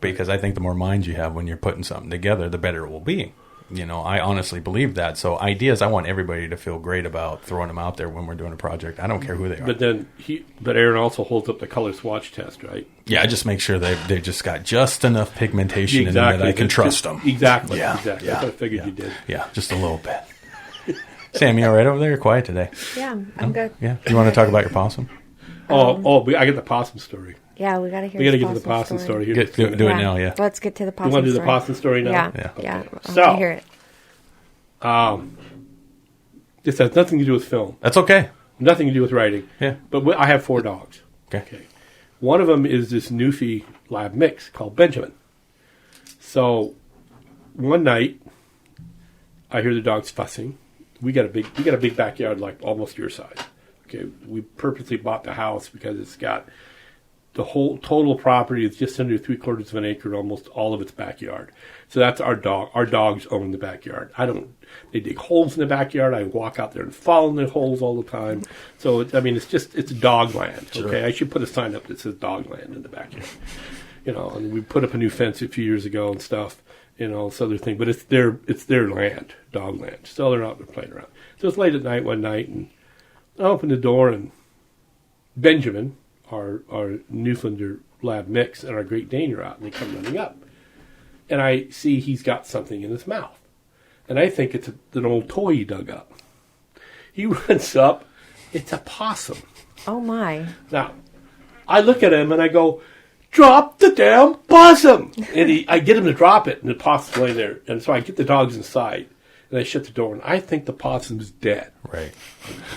because I think the more minds you have when you're putting something together, the better it will be. I honestly believe that. So ideas, I want everybody to feel great about throwing them out there when we're doing a project. I don't care who they are. But then, Aaron also holds up the color swatch test, right? Yeah, I just make sure they just got just enough pigmentation in them that I can trust them. Exactly. Yeah. Exactly. That's what I figured you did. Yeah, just a little bit. Sam, you all right over there? You're quiet today. Yeah, I'm good. Yeah. You want to talk about your possum? I get the possum story. Yeah, we got to hear. We got to get to the possum story here. Do it now, yeah. Let's get to the possum. You want to do the story. possum story now? Yeah, Okay. yeah. So, I hear it. This has nothing to do with film. That's okay. Nothing to do with writing. Yeah. But I have 4 dogs. Okay. One of them is this Newfie lab mix called Benjamin. So one night, I hear the dogs fussing, we got a big backyard like almost your size. Okay, we purposely bought the house because it's got the whole total property is just under 3/4 of an acre, almost all of its backyard. So that's our dog. Our dogs own the backyard. They dig holes in the backyard. I walk out there and fall in the holes all the time. So it's dog land. Okay, sure. I should put a sign up that says dog land in the backyard. And we put up a new fence a few years ago and stuff. This other thing, but it's their land, dog land. So they're out there playing around. So it's late at night one night, and I open the door, and Benjamin, our Newfoundlander lab mix, and our Great Dane are out, and they come running up. And I see he's got something in his mouth. And I think it's an old toy he dug up. He runs up. It's a possum. Oh, my. Now, I look at him, and I go, drop the damn possum! And I get him to drop it, and the possum's laying there. And so I get the dogs inside, and I shut the door, and I think the possum's dead. Right.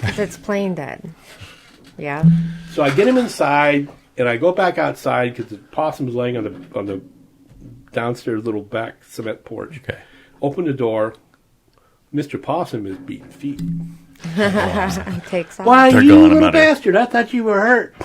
Because it's plain dead. Yeah. So I get him inside, and I go back outside because the possum's laying on the downstairs little back cement porch. Okay. Open the door. Mr. Possum is beating feet. Takes off. Why, They're you gone, little bastard! I thought you were hurt.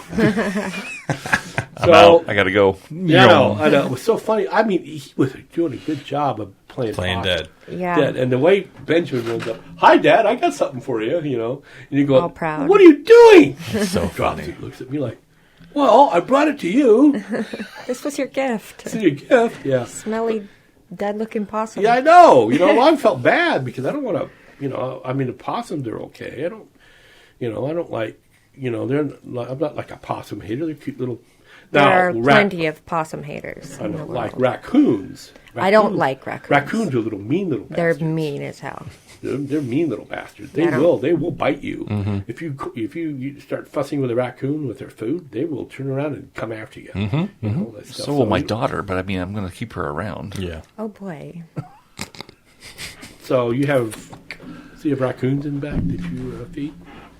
I'm out. I gotta go. Yeah, I know. It was so funny. I mean, he was doing a good job of playing dead. Yeah. Dead. And the way Benjamin runs up, "Hi, Dad, I got something for you," and you go, all proud. "What are you doing?" It's so Drops funny. it, looks at me like, "Well, I brought it to you. This was your gift. It's your gift." Yeah. Smelly, dead-looking possum. Yeah, I know. I felt bad because I don't want to. The possums are okay. I don't like. I'm not like a possum hater. They're cute little. There are plenty of possum haters. I don't like raccoons. I don't like raccoons. Raccoons are mean little bastards. They're mean as hell. They're mean little bastards. They will bite you. Mm-hmm. If you start fussing with a raccoon with their food, they will turn around and come after you. Mm-hmm. So will my daughter, but I'm going to keep her around. Yeah. Oh boy. So you have raccoons in the back that you feed?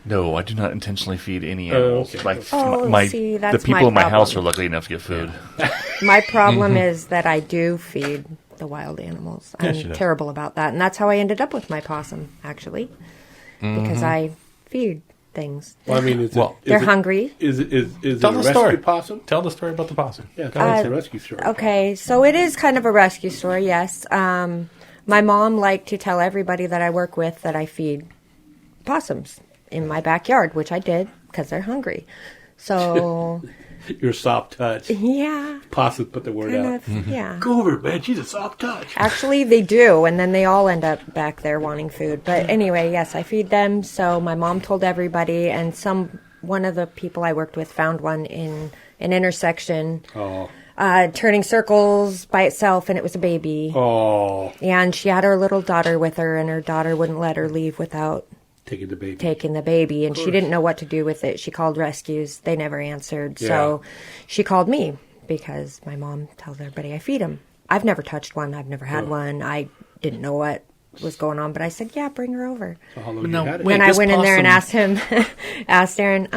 No, I do not intentionally feed any animals. Okay. That's the people in my problem. house are lucky enough to get food. My problem is that I do feed the wild animals. I'm terrible about that. And that's how I ended up with my possum, actually. Because I feed things. Well, they're hungry. Is it a rescue possum? Tell the story about the possum. Yeah, it's a rescue story. Okay, so it is kind of a rescue story, yes. My mom liked to tell everybody that I work with that I feed possums in my backyard, which I did because they're hungry. So your soft touch. Yeah. Possum put the word out. Yeah. Go over, man. She's a soft touch. Actually, they do, and then they all end up back there wanting food. But anyway, yes, I feed them. So my mom told everybody, and one of the people I worked with found one in an intersection. Oh. Turning circles by itself, and it was a baby. Oh. And she had her little daughter with her, and her daughter wouldn't let her leave without taking the baby, and she didn't know what to do with it. She called rescues. They never answered. Yeah. So she called me because my mom tells everybody I feed them. I've never touched one. I've never had one. I didn't know what was going on, but I said, yeah, bring her over. So how long you had it? When I went in there and asked Aaron,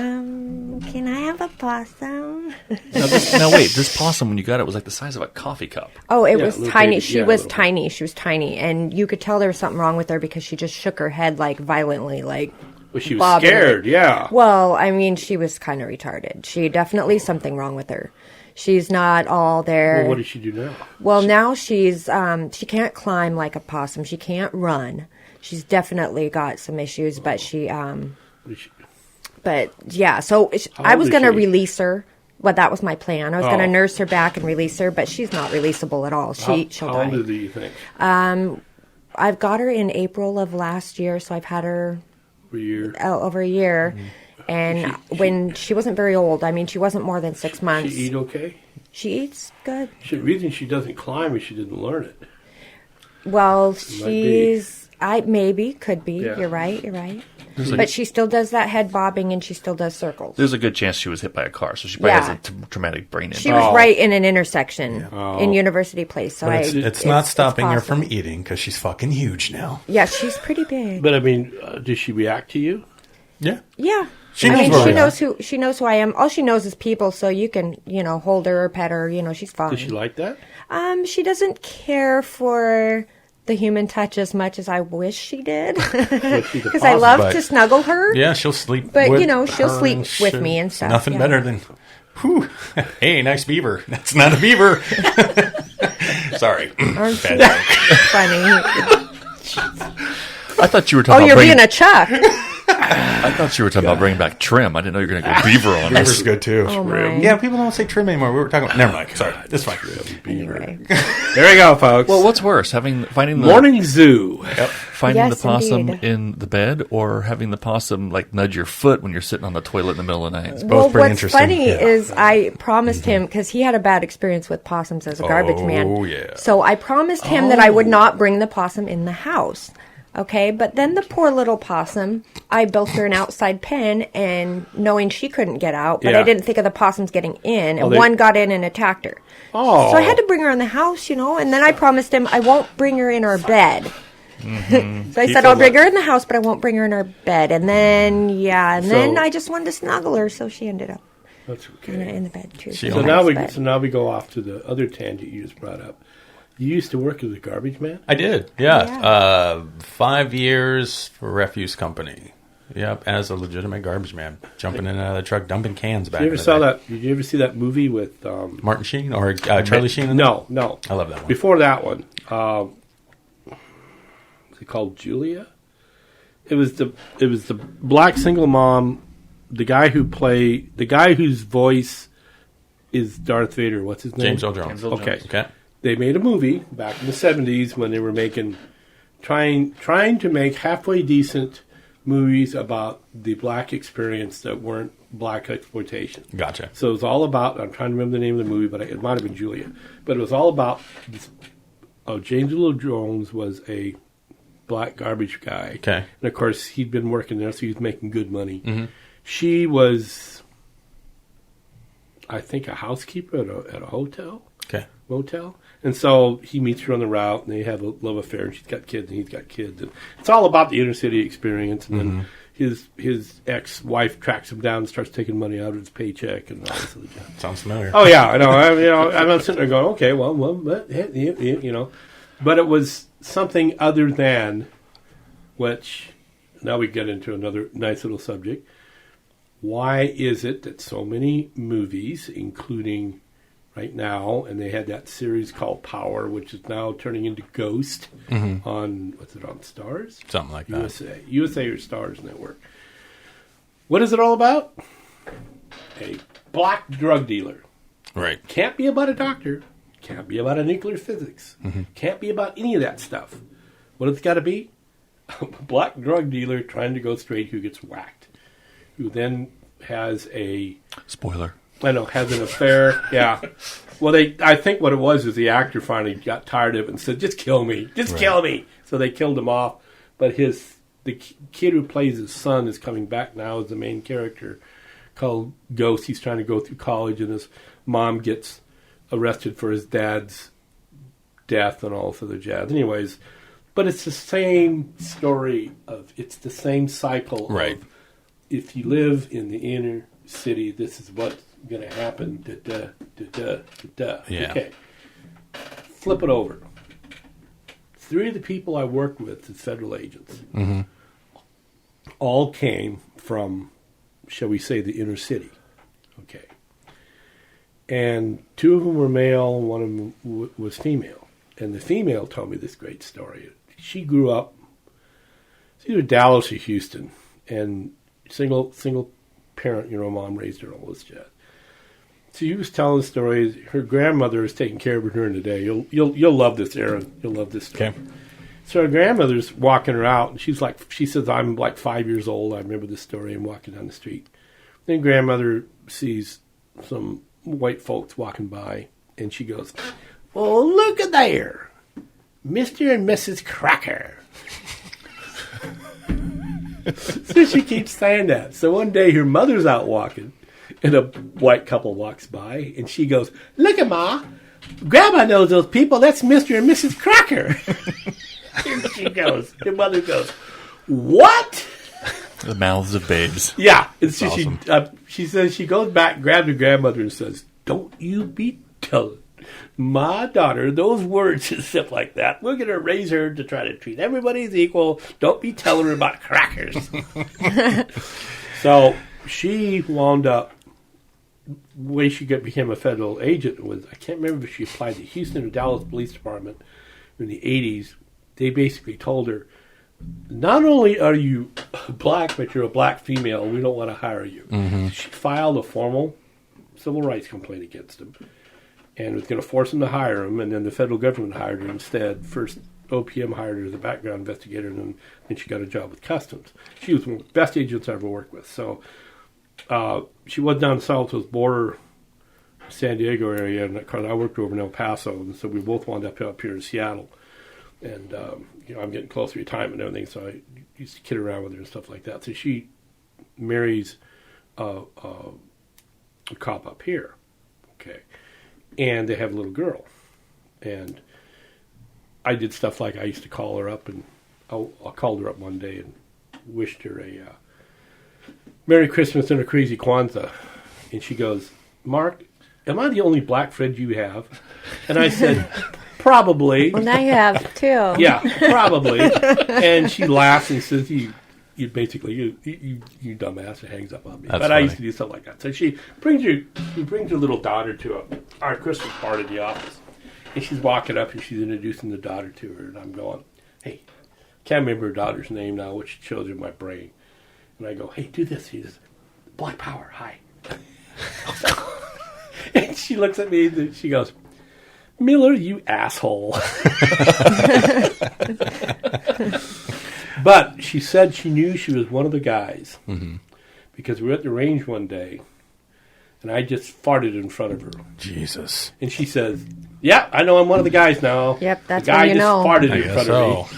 can I have a possum? Now wait, this possum, when you got it, was like the size of a coffee cup. Oh, it was tiny. Baby. She was tiny. She was tiny. And you could tell there was something wrong with her because she just shook her head like violently, like well, she was scared, yeah. Well, she was kind of retarded. She definitely something wrong with her. She's not all there. Well, what does she do now? Well, now she's she can't climb like a possum. She can't run. She's definitely got some issues, but but yeah. So I was going to release her. Well, that was my plan. I was going to nurse her back and release her, but she's not releasable at all. She'll die. How old do you think? I've got her in April of last year, so I've had her over a year. Mm-hmm. And when she wasn't very old, she wasn't more than 6 months. She eat okay? She eats good. The reason she doesn't climb is she didn't learn it. Well, could be. Yeah. You're right. But she still does that head bobbing, and she still does circles. There's a good chance she was hit by a car, so she probably has a traumatic brain injury. She was right in an intersection in University Place. So it's not stopping her from eating because she's fucking huge now. Yeah, she's pretty big. But does she react to you? Yeah. Yeah. She knows she knows who I am. All she knows is people, so you can, hold her or pet her, she's fine. Does she like that? She doesn't care for the human touch as much as I wish she did. Because I love to snuggle her. Yeah, she'll sleep but, with she'll sleep with me and stuff. Nothing better than, whew, hey, nice beaver. That's not a beaver. Sorry. Aren't you funny? I thought you were talking about being a Chuck. I thought you were talking about bringing back trim. I didn't know you were going to go beaver on us. Beaver's good, too. Yeah, people don't say trim anymore. We were talking about... Never mind. Sorry. It's fine. Anyway. There we go, folks. Well, what's worse? Finding the... Morning zoo. Yep. Finding the possum indeed. in the bed or having the possum, nudge your foot when you're sitting on the toilet in the middle of the night? It's both pretty interesting. What's funny is I promised him, because he had a bad experience with possums as a garbage man. Oh, yeah. So I promised him that I would not bring the possum in the house. Okay, but then the poor little possum, I built her an outside pen, and knowing she couldn't get out, but I didn't think of the possums getting in, and one got in and attacked her. Oh. So I had to bring her in the house, and then I promised him I won't bring her in our bed. Mm-hmm. So I said I'll bring her in the house, but I won't bring her in our bed. And then, then I just wanted to snuggle her, so she ended up in the bed, too. So now we go off to the other tangent you just brought up. You used to work as a garbage man? I did, yeah. 5 years for a refuse company. Yep, as a legitimate garbage man. Jumping in and out of the truck, dumping cans back in the day. Did you ever see that movie with... Martin Sheen or Charlie Sheen? No. I love that one. Before that one, was it called Julia? It was the black single mom, the guy whose voice is Darth Vader. What's his name? James Earl Jones. Okay. They made a movie back in the 70s when they were trying to make halfway decent movies about the black experience that weren't black exploitation. Gotcha. So it was all about, I'm trying to remember the name of the movie, but it might have been Julia. But it was all about this. James Earl Jones was a black garbage guy. Okay. And of course, he'd been working there, so he was making good money. Mm-hmm. She was, I think, a housekeeper at a hotel. Okay. Motel. And so he meets her on the route, and they have a love affair, and she's got kids, and he's got kids. And it's all about the inner city experience. And then his ex-wife tracks him down and starts taking money out of his paycheck and all this other stuff. Sounds familiar. Oh, yeah, I know. I'm sitting there going, okay, but But it was something other than, which, now we get into another nice little subject. Why is it that so many movies, including... right now, and they had that series called Power, which is now turning into Ghost on, what's it on, Stars? Something like that. USA or Stars Network. What is it all about? A black drug dealer. Right. Can't be about a doctor. Can't be about a nuclear physics. Can't be about any of that stuff. What it's got to be? A black drug dealer trying to go straight who gets whacked. Who then has a... Spoiler. I know, has an affair. Yeah. Well, I think what it was is the actor finally got tired of it and said, just kill me. Just kill me. So they killed him off. But the kid who plays his son is coming back now as the main character called Ghost. He's trying to go through college, and his mom gets arrested for his dad's death and all this other jazz. Anyways, but it's the same story it's the same cycle right. of if you live in the inner city, this is what's going to happen. Yeah. Okay. Flip it over. 3 of the people I worked with as federal agents all came from, shall we say, the inner city. Okay. And 2 of them were male, and 1 of them was female. And the female told me this great story. She grew up, it's either Dallas or Houston, and single parent, mom raised her, all this jazz. So she was telling the story. Her grandmother is taking care of her during the day. You'll love this, Aaron. You'll love this story. Okay. So her grandmother's walking her out, and she says, I'm like 5 years old. I remember this story. I'm walking down the street. Then grandmother sees some white folks walking by, and she goes, well, look at there. Mr. and Mrs. Cracker. So she keeps saying that. So one day her mother's out walking, and a white couple walks by, and she goes, look at Ma. Grandma knows those people. That's Mr. and Mrs. Cracker. And her mother goes, what? The mouths of babes. Yeah. And so awesome. She says she goes back, grabs her grandmother, and says, don't you be telling my daughter, those words and stuff like that, we're going to raise her to try to treat everybody as equal. Don't be telling her about crackers. So she wound up, the way she became a federal agent was, I can't remember if she applied to Houston or Dallas Police Department in the 80s. They basically told her, not only are you black, but you're a black female, we don't want to hire you. Mm-hmm. She filed a formal civil rights complaint against him and was going to force him to hire him, and then the federal government hired her instead. First, OPM hired her as a background investigator, and then she got a job with Customs. She was one of the best agents I ever worked with. So she was down south to the border, San Diego area, and I worked over in El Paso, and so we both wound up here in Seattle. And, I'm getting close to retirement and everything, so I used to kid around with her and stuff like that. So she marries a cop up here, okay? And they have a little girl. And I did stuff like I used to call her up, and I called her up one day and wished her a Merry Christmas and a Crazy Kwanzaa. And she goes, Mark, am I the only black friend you have? And I said, probably. Well, now you have two. Yeah, probably. And she laughs and says, you basically, you dumbass, and hangs up on me. That's but funny. I used to do something like that. So she brings her little daughter to our Christmas party at the office. And she's walking up and she's introducing the daughter to her. And I'm going, hey, can't remember her daughter's name now, which shows in my brain. And I go, hey, do this. He says, Black Power, hi. And she looks at me and she goes, Miller, you asshole. But she said she knew she was one of the guys because we were at the range one day and I just farted in front of her. Jesus. And she says, yeah, I know I'm one of the guys now. Yep, that's the guy when you just know. farted in front of me.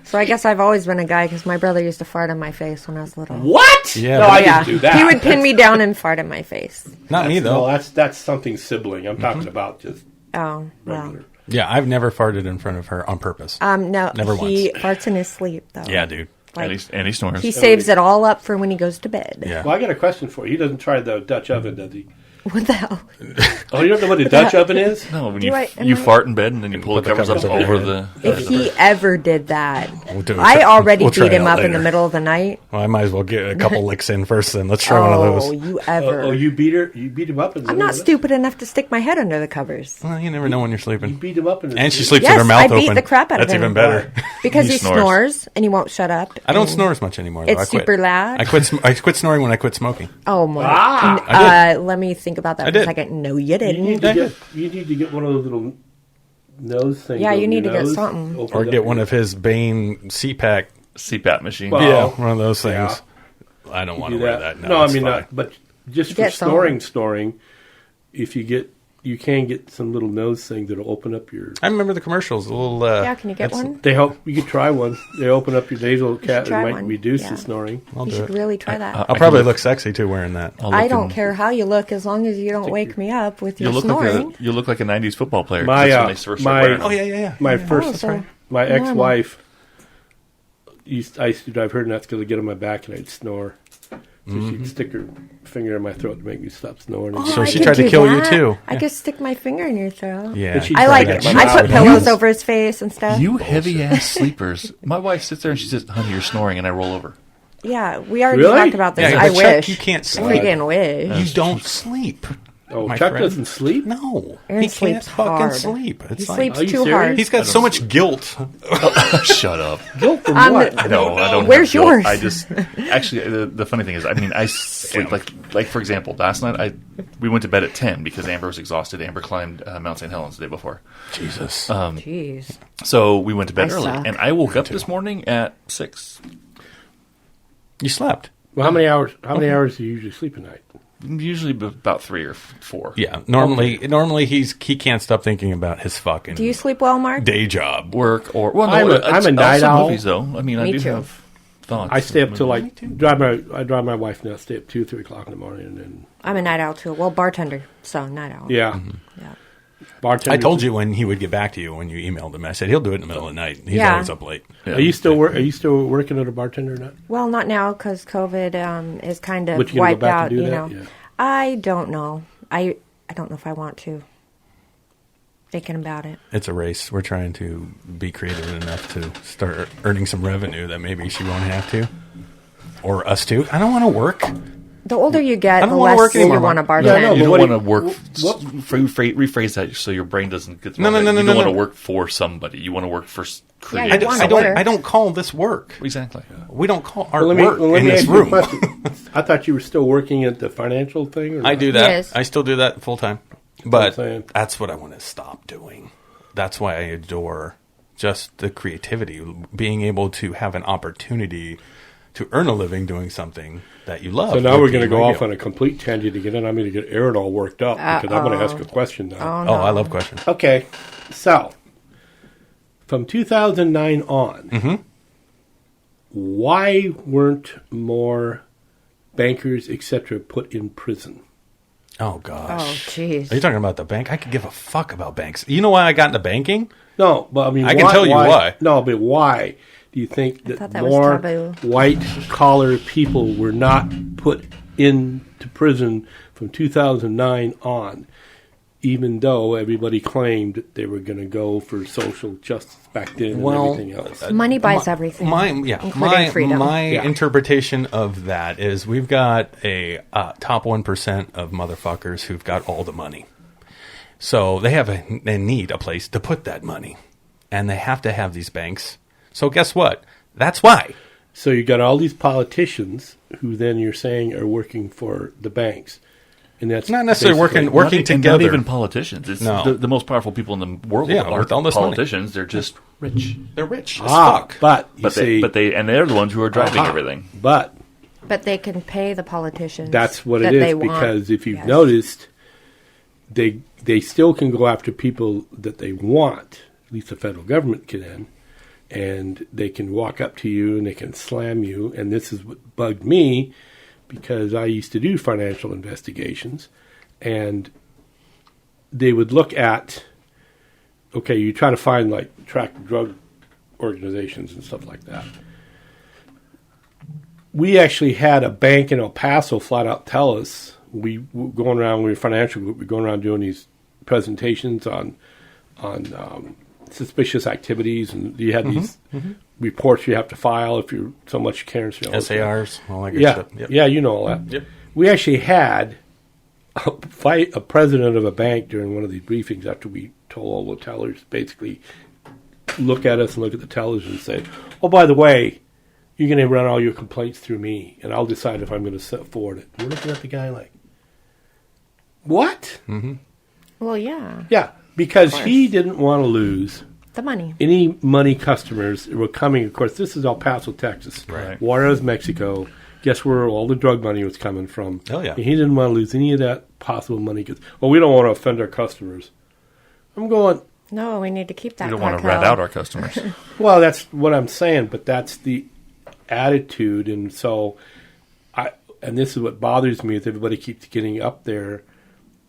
So I guess I've always been a guy because my brother used to fart in my face when I was little. What? Yeah. No, I didn't do that. He would pin me down and fart in my face. Not me, though. No, that's something sibling. I'm talking about just Oh, regular. well. Yeah, I've never farted in front of her on purpose. No, Never he once. farts in his sleep, though. Yeah, dude. Like, And he snores. he saves it all up for when he goes to bed. Yeah. Well, I got a question for you. He doesn't try the Dutch oven, does he? What the hell? Oh, you don't know what the Dutch oven is? No, when Do you fart in bed and then you pull the put the covers up covers over over your the... If he ever did that, We'll do it. I already We'll try beat him it out up in the later. middle of the night. Well, I might as well get a couple licks in first then. Let's try one of Oh, those. you ever. Oh, you beat her? You beat him up? I'm not stupid enough to stick my head under the covers. Well, you never know when you're You sleeping. beat him up? And she sleeps Yes, with her mouth I beat open. the crap out of That's him. even better. Because He he snores. snores and he won't shut up. I don't and- snore as much anymore, though. It's I quit. super loud. I quit snoring when I quit smoking. Oh my! I Let me think about that I for a did. second. No, you You didn't. need to get one of those little nose things. Yeah, you over need your to get nose, something. open Or up get one your- of his Bane CPAC. CPAP machine. Well, Yeah, one of those things. Yeah. I don't want do to wear that. No, I it's mean, fine. but just for Get some. snoring, if you can get some little nose thing that'll open up your. I remember the commercials. A little. Yeah, can you get one? They help. You could try one. They open up your nasal cat and try might one. reduce Yeah. the snoring. I'll You do should it. really try that. I'll probably look sexy too wearing that. I don't care how you look as long as you don't wake me up with your You look snoring. you look like a '90s football player. My, That's when they first my- start wearing Oh, them. yeah. My first, so my normal. ex-wife, I used to drive her nuts because I'd get on my back and I'd snore. So she'd stick her finger in my throat to make me stop snoring. Oh, So I she could tried to do kill you, that. too. I could stick my finger in your throat. Yeah. But she- I like. Get I my put mouth. pillows over his face and stuff. You heavy ass sleepers. My wife sits there and she says, "Honey, you're snoring," and I roll over. Yeah, we already Really? talked about this. Yeah, I but Chuck, wish. you can't I sleep. freaking wish. You don't sleep. Oh, my Chuck friend. doesn't sleep? No, Aaron he can't sleeps fucking hard. sleep. It's He like, sleeps Are you too serious? hard. he's got so much guilt. Shut up. Guilt from what? I don't. Where's have guilt. yours? I just actually the funny thing is, I mean, I sleep like for example, last night we went to bed at 10 because Amber was exhausted. Amber climbed Mount St. Helens the day before, Jesus. Jeez. so we went to bed I early, suck. and I woke up this morning at 6. You slept. Well, how many hours? How many hours do you usually sleep a night? Usually about 3 or 4. Yeah. Normally he can't stop thinking about his fucking Do you sleep well, Mark? day job. Work or well, no, I'm a I'll night see owl. Movies though. I mean, I Me do too. have thoughts. I stay up till like I drive my wife now. Stay up 2, 3 o'clock in the morning, and then I'm a night owl too. Well, bartender, so night owl. yeah, Yeah. bartender. I told you when he would get back to you when you emailed him. I said he'll do it in the middle of the night. He's Yeah. always up late. Yeah. Are you still working at a bartender or not? Well, not now because COVID is kind But of you gonna go wiped back out. and do You that? know, Yeah. I don't know. I I don't know if I want to. Thinking about it. It's a race. We're trying to be creative enough to start earning some revenue that maybe she won't have to. Or us too. I don't want to work. The older you get, the work less anymore, you want to bartend. Yeah, You but don't want to work. what- Rephrase that so your brain doesn't get. No. You don't want to No. work for somebody. You want to work for Yeah, you creative. wanna work. I don't call this work. Exactly. We don't call our Let work me in this ask you a room. question. I thought you were still working at the financial thing. Or I not? do that. Yes. I still do that full time. I'm But saying. that's what I want to stop doing. That's why I adore just the creativity, being able to have an opportunity to earn a living doing something that you love. So now like we're going to being go radio. off on a complete tangent again, and I'm going to get Aaron all worked up because I'm going to ask a question now. Oh, I love questions. Okay, so from 2009 on, why weren't more bankers, etc., put in prison? Oh, Oh, gosh. jeez. Are you talking about the bank? I could give a fuck about banks. You know why I got into banking? No, but I mean, I can tell you why. No, but why do you think thought that that was more taboo. white collar people were not put into prison from 2009 on, even though everybody claimed that they were going to go for social justice back then Well, and everything else? Money buys everything. Including freedom. My Yeah. interpretation of that is we've got a top 1% of motherfuckers who've got all the money. So they need a place to put that money. And they have to have these banks. So guess what? That's why. So you got all these politicians who then you're saying are working for the banks. And that's Not necessarily basically- working And together. not even politicians. It's No. the most powerful people in the world Yeah, aren't with all this money. politicians. They're just rich. They're rich as Ah, fuck. but you see, They're the ones who are driving aha, everything. But But they can pay the politicians. that's what that it they is, want. because if you've Yes. noticed, they still can go after people that they want. At least the federal government can, and they can walk up to you and they can slam you. And this is what bugged me, because I used to do financial investigations, and they would look at, okay, you try to find track drug organizations and stuff like that. We actually had a bank in El Paso flat out tell us, we were going around, we were a financial group, we were going around doing these presentations on suspicious activities, and you had these reports you have to file if you're so much cares. SARs, all that good Yeah, stuff. Yep. yeah, you know all that. Yep. We actually had a president of a bank during one of these briefings after we told all the tellers basically look at us and look at the tellers and say, oh, by the way, you're going to run all your complaints through me, and I'll decide if I'm going to set forward it. We're looking at the guy like, what? Well, yeah. Yeah, because course. he didn't want to lose The money. any money customers that were coming. Of course, this is El Paso, Texas. Right. Juarez, Mexico. Guess where all the drug money was coming from. Oh, yeah. And he didn't want to lose any of that possible money. Cause, well, we don't want to offend our customers. I'm going, No, we need to keep that. We don't want to cartel. rat out our customers. well, that's what I'm saying, but that's the attitude. And so, and this is what bothers me, is everybody keeps getting up there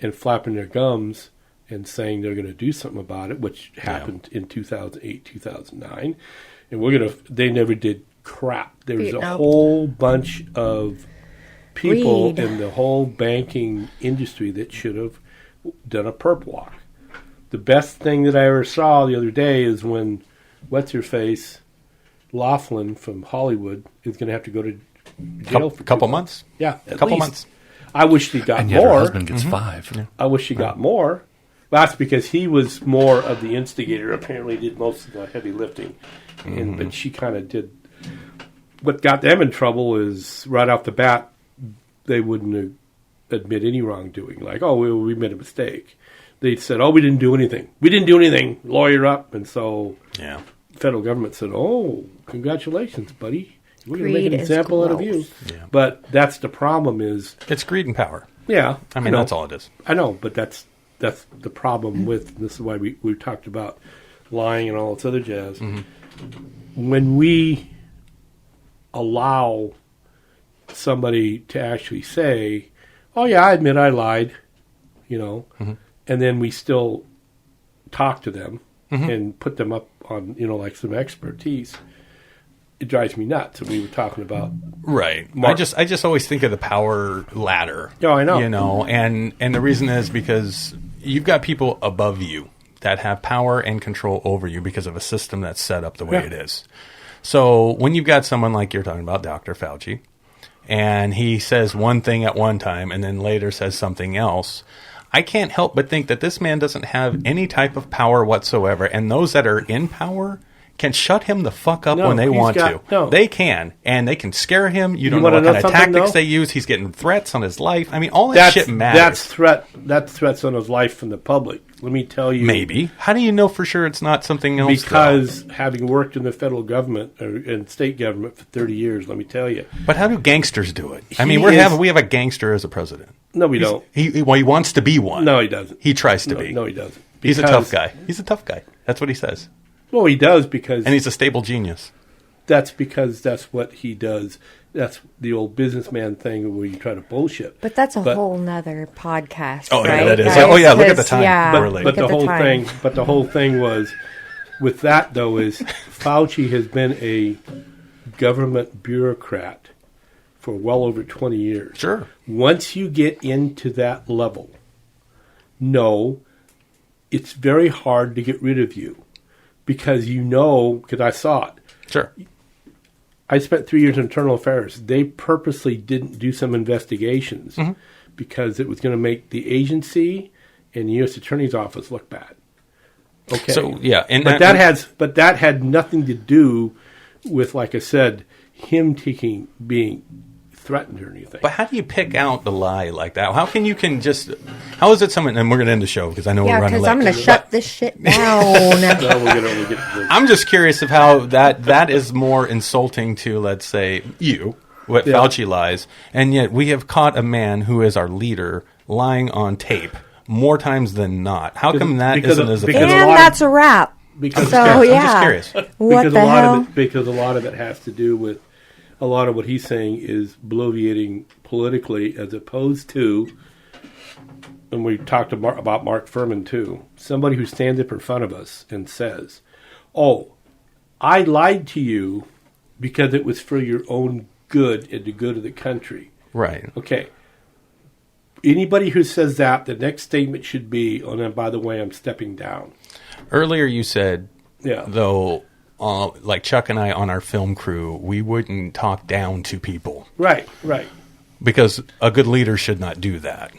and flapping their gums and saying they're going to do something about it, which happened in 2008, 2009. And they never did crap. There was a Nope. whole bunch of people Greed. in the whole banking industry that should have done a perp walk. The best thing that I ever saw the other day is when what's-her-face Laughlin from Hollywood is going to have to go to jail for Couple 2 months. Yeah, at Couple least. months. I wish she got And yet her more. husband gets 5. I wish she got more. That's because he was more of the instigator. Apparently, did most of the heavy lifting, but she kind of did. What got them in trouble is right off the bat, they wouldn't admit any wrongdoing. Like, oh, we made a mistake. They said, oh, we didn't do anything. We didn't do anything. Lawyer up, and so Yeah. federal government said, oh, congratulations, buddy. We're going to make Greed an is example out of gross. you. Yeah. But that's the problem is, It's greed and power. yeah. I mean, know. that's all it is. I know, but that's the problem with, this is why we talked about lying and all this other jazz. When we allow somebody to actually say, oh yeah, I admit I lied, and then we still talk to them and put them up on, like some expertise, it drives me nuts. And we were talking about right. I just always think of the power ladder. Oh, I know. You know, and the reason is because you've got people above you that have power and control over you because of a system that's set up the way it is. So when you've got someone like you're talking about, Dr. Fauci, and he says one thing at one time and then later says something else, I can't help but think that this man doesn't have any type of power whatsoever, and those that are in power can shut him the fuck up when they want to. No. They can, and they can scare him. You don't know what kind of tactics they use. He's getting threats on his life. I mean, all that shit matters. That's threats on his life from the public. Let me tell you. Maybe. How do you know for sure it's not something else? Because having worked in the federal government and state government for 30 years, let me tell you. But how do gangsters do it? I mean, we have a gangster as a president. No, we don't. He wants to be one. No, he doesn't. He tries to be. No, he doesn't. He's a tough guy. He's a tough guy. That's what he says. Well, he does because... And he's a stable genius. That's because that's what he does. That's the old businessman thing where you try to bullshit. But that's a whole nother podcast, oh, right? Yeah, that is. Guys? Oh, yeah, look at the time. Yeah, but the whole thing was, with that, though, is Fauci has been a government bureaucrat for well over 20 years. Sure. Once you get into that level, it's very hard to get rid of you. Because because I saw it. Sure. I spent 3 years in internal affairs. They purposely didn't do some investigations because it was going to make the agency and the U.S. Attorney's Office look bad. Okay. So, yeah. But that had nothing to do with, like I said, him being threatened or anything. But how do you pick out the lie like that? How is it someone, and we're going to end the show because I know we're running late. Yeah, because I'm going to shut this shit down. I'm just curious of how that is more insulting to, let's say, what Fauci lies, and yet we have caught a man who is our leader lying on tape more times than not. How come that isn't as offensive? And that's a wrap. I'm just curious. What the hell? Because a lot of it has to do with a lot of what he's saying is bloviating politically as opposed to, and we talked about Mark Furman too, somebody who stands up in front of us and says, oh, I lied to you because it was for your own good and the good of the country. Right. Okay. Anybody who says that, the next statement should be, oh, and by the way, I'm stepping down. Earlier you said, though, like Chuck and I on our film crew, we wouldn't talk down to people. Right. Because a good leader should not do that.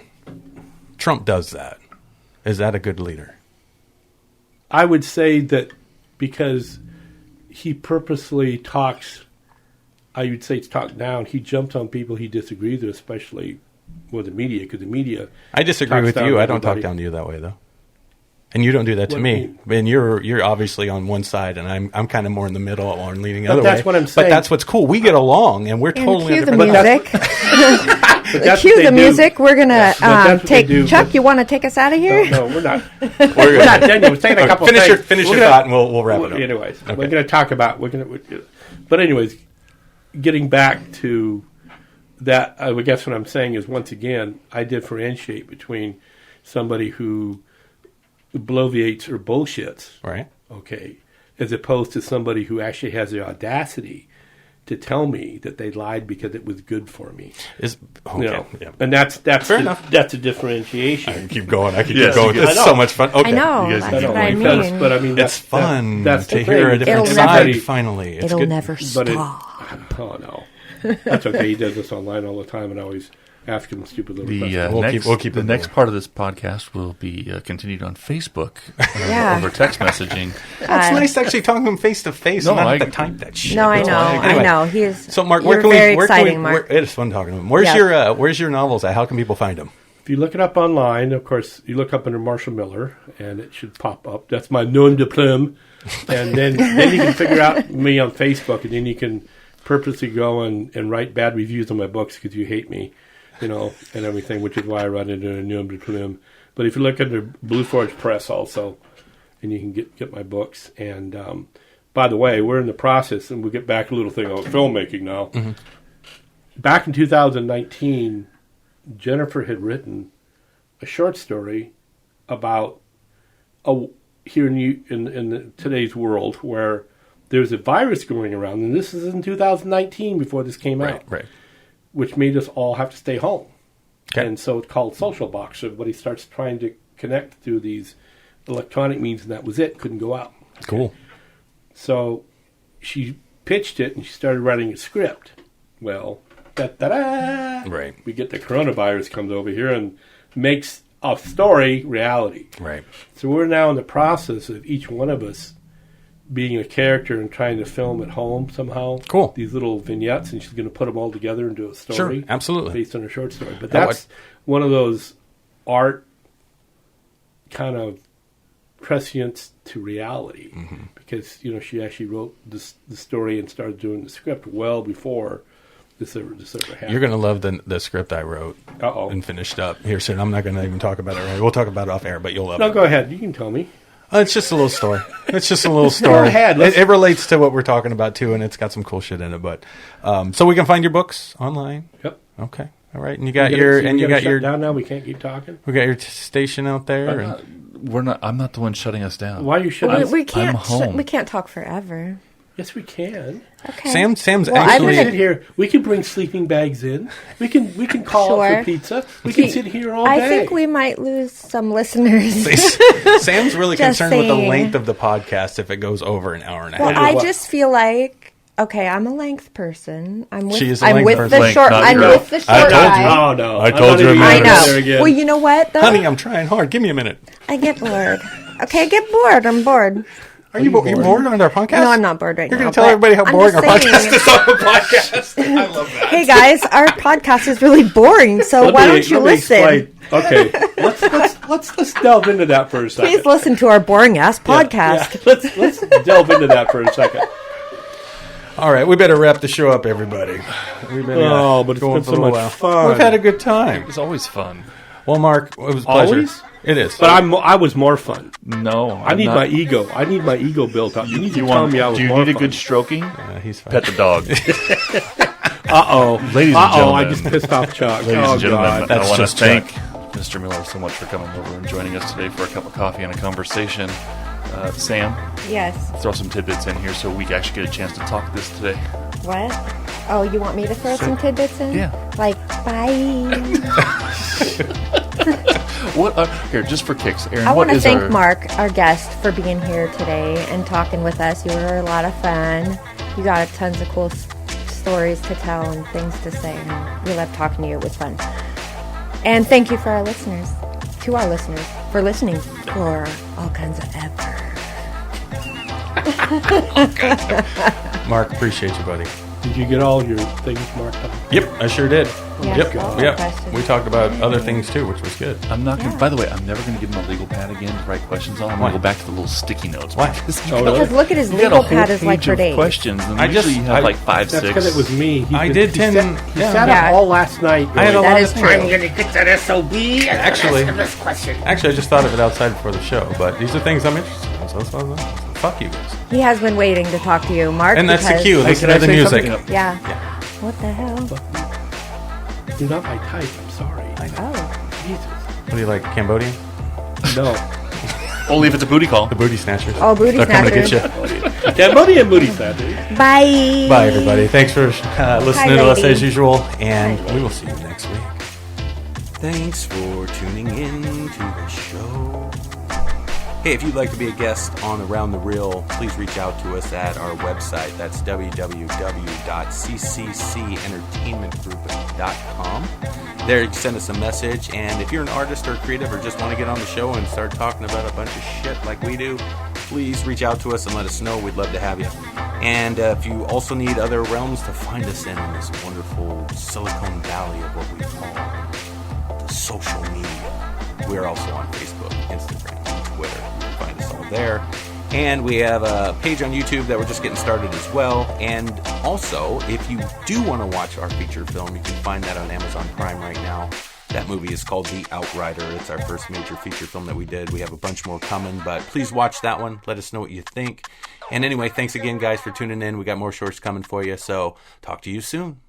Trump does that. Is that a good leader? I would say that because he purposely talks, I would say it's talked down, he jumps on people he disagrees with, especially with the media, because the media... I disagree with you. I don't talk down to you that way, though. And you don't do that to me. And you're obviously on one side, and I'm kind of more in the middle or leaning the other way. That's what I'm saying. But that's what's cool. We get along, and we're totally... Cue the music. Cue the music. We're going to take... Chuck, you want to take us out of here? No, we're not. We're not done yet. We're saying a couple of things. Finish your thought, and we'll wrap it up. Anyways, we're going to talk about... But anyways, getting back to that, I guess what I'm saying is, once again, I differentiate between somebody who bloviates or bullshits, right? Okay, as opposed to somebody who actually has the audacity to tell me that they lied because it was good for me. And that's fair enough. That's a differentiation. I can keep going. Keep going. It's so much fun. Okay. I know. That's what I mean. But I mean, it's fun that's to hear a different side. Finally, it's it'll good. Never stop. Oh no, that's okay. He does this online all the time, and I always ask him stupid little questions. We'll keep the next part of this podcast will be continued on Facebook over text messaging. It's nice actually talking to him face to face. No, I don't have to type that shit. No, I know. Anyway, I know. So, Mark, you're very exciting, Mark. It is fun talking to him. Where's your novels at? How can people find them? If you look it up online, of course, you look up under Marshall Miller, and it should pop up. That's my nom de plume. And then you can figure out me on Facebook, and then you can purposely go and write bad reviews on my books because you hate me. And everything, which is why I run into a nom de plume. But if you look under Blue Forge Press also, and you can get my books. And by the way, we're in the process, and we'll get back to a little thing on filmmaking now. Mm-hmm. Back in 2019, Jennifer had written a short story about here in today's world where there's a virus going around, and this is in 2019 before this came out, Right. which made us all have to stay home. Okay. And so it's called Social Box. Everybody starts trying to connect through these electronic means, and that was it. Couldn't go out. Cool. So she pitched it, and she started writing a script. Well, da-da-da! Right. We get the coronavirus comes over here and makes a story reality. Right. So we're now in the process of each one of us being a character and trying to film at home somehow. Cool. These little vignettes, and she's going to put them all together into a story. Sure, absolutely. Based on a short story. But that's one of those art kind of prescience to reality. Mm-hmm. Because, she actually wrote the story and started doing the script well before this ever happened. You're going to love the script I wrote and finished up here soon. I'm not going to even talk about it right. We'll talk about it off air, but you'll love it. No, go ahead. You can tell me. It's just a little story. It's just a little story. Go ahead. It relates to what we're talking about, too, and it's got some cool shit in it. But so we can find your books online? Yep. Okay. All right. And you got your down now. We can't keep talking. We got your station out there. I'm not the one shutting us down. Why are you shutting us? We can't. I'm home. We can't talk forever. Yes, we can. Okay. Sam's We actually can sit here. We can bring sleeping bags in. We can call out for pizza. We can sit here all day. I think we might lose some listeners. Sam's really Just concerned with the saying. length of the podcast if it goes over an hour and a half. Well, I just feel like I'm a length person. I'm with. She is a I'm length with person. the Length, short. not I'm girl. with the short guy. Oh no! I told you. I know. There again. Well, you know what? Though? Honey, I'm trying hard. Give me a minute. I get bored. Okay, I get bored. I'm bored. Are you bored on our podcast? No, I'm not bored right You're now. going to tell but everybody how I'm boring our just podcast saying- is on the podcast. I love that. Hey guys, our podcast is really boring. So why don't you listen? Okay, let's delve into that for a second. Please listen to our boring ass podcast. Yeah. Let's delve into that for a second. All right, we better wrap the show up, everybody. We've been but it's going been for so a much while. fun. We've had a good time. It's always fun. Well, Mark, it was a pleasure. Always? It is. But I was more fun. No, I need my ego. I need my ego built up. You need to Do tell me I was you more need a fun. good stroking? He's fine. Pet the dog. Ladies and gentlemen. I just pissed off Chuck. Ladies and gentlemen, God. That's I want to just thank Mr. Miller so much for coming over and joining us today for a cup of coffee and a conversation. Sam, Yes. throw some tidbits in here so we can actually get a chance to talk this today. What? Oh, you want me to throw some tidbits in? Yeah. Like, bye. Here, just for kicks, Aaron, I what want to is thank our... Mark, our guest, for being here today and talking with us. You were a lot of fun. You got tons of cool stories to tell and things to say. And we loved talking to you. It was fun. And thank you for our listeners, for listening for all kinds of ever. Mark, appreciate you, buddy. Did you get all your things marked up? Yep, I sure did. Yes, all the Yep. questions. We talked about other things, too, which was good. I'm not going to... By the way, I'm never going to give him a legal pad again to write questions on. I'm going to go back to the little sticky notes. Why? Because Because look at his you got legal a whole pad is like page for of days. questions, and I usually you have I- like 5, That's 6. because it was me. He sat up all last night. I had a That lot is of true. things. gonna get that SOB and Actually- ask him this question. Actually, I just thought of it outside before the show, but these are things I'm interested in, so that's why fuck you guys. He has been waiting to talk to you, Mark. And that's the because- cue. Listen can I to the say music. something? Yeah. What the hell? You're not my type. I'm sorry. Oh. Jesus. What do you like, Cambodian? No. Only if it's a booty call. The booty snatchers. Oh, booty They're coming to snatchers. get you. Cambodian booty snatchers. Bye. Bye, everybody. Thanks for listening to us lady. as usual, and Hi, we will see you next week. Thanks for tuning in to the show. Hey, if you'd like to be a guest on Around the Reel, please reach out to us at our website. That's www.cccentertainmentgroup.com. There, you can send us a message, and if you're an artist or creative or just want to get on the show and start talking about a bunch of shit like we do, please reach out to us and let us know. We'd love to have you. And if you also need other realms to find us in this wonderful Silicon Valley of what we call the social media, we're also on Facebook, Instagram, and Twitter. You can find us all there. And we have a page on YouTube that we're just getting started as well. And also, if you do want to watch our feature film, you can find that on Amazon Prime right now. That movie is called The Outrider. It's our first major feature film that we did. We have a bunch more coming, but please watch that one. Let us know what you think. And anyway, thanks again, guys, for tuning in. We got more shorts coming for you, so talk to you soon.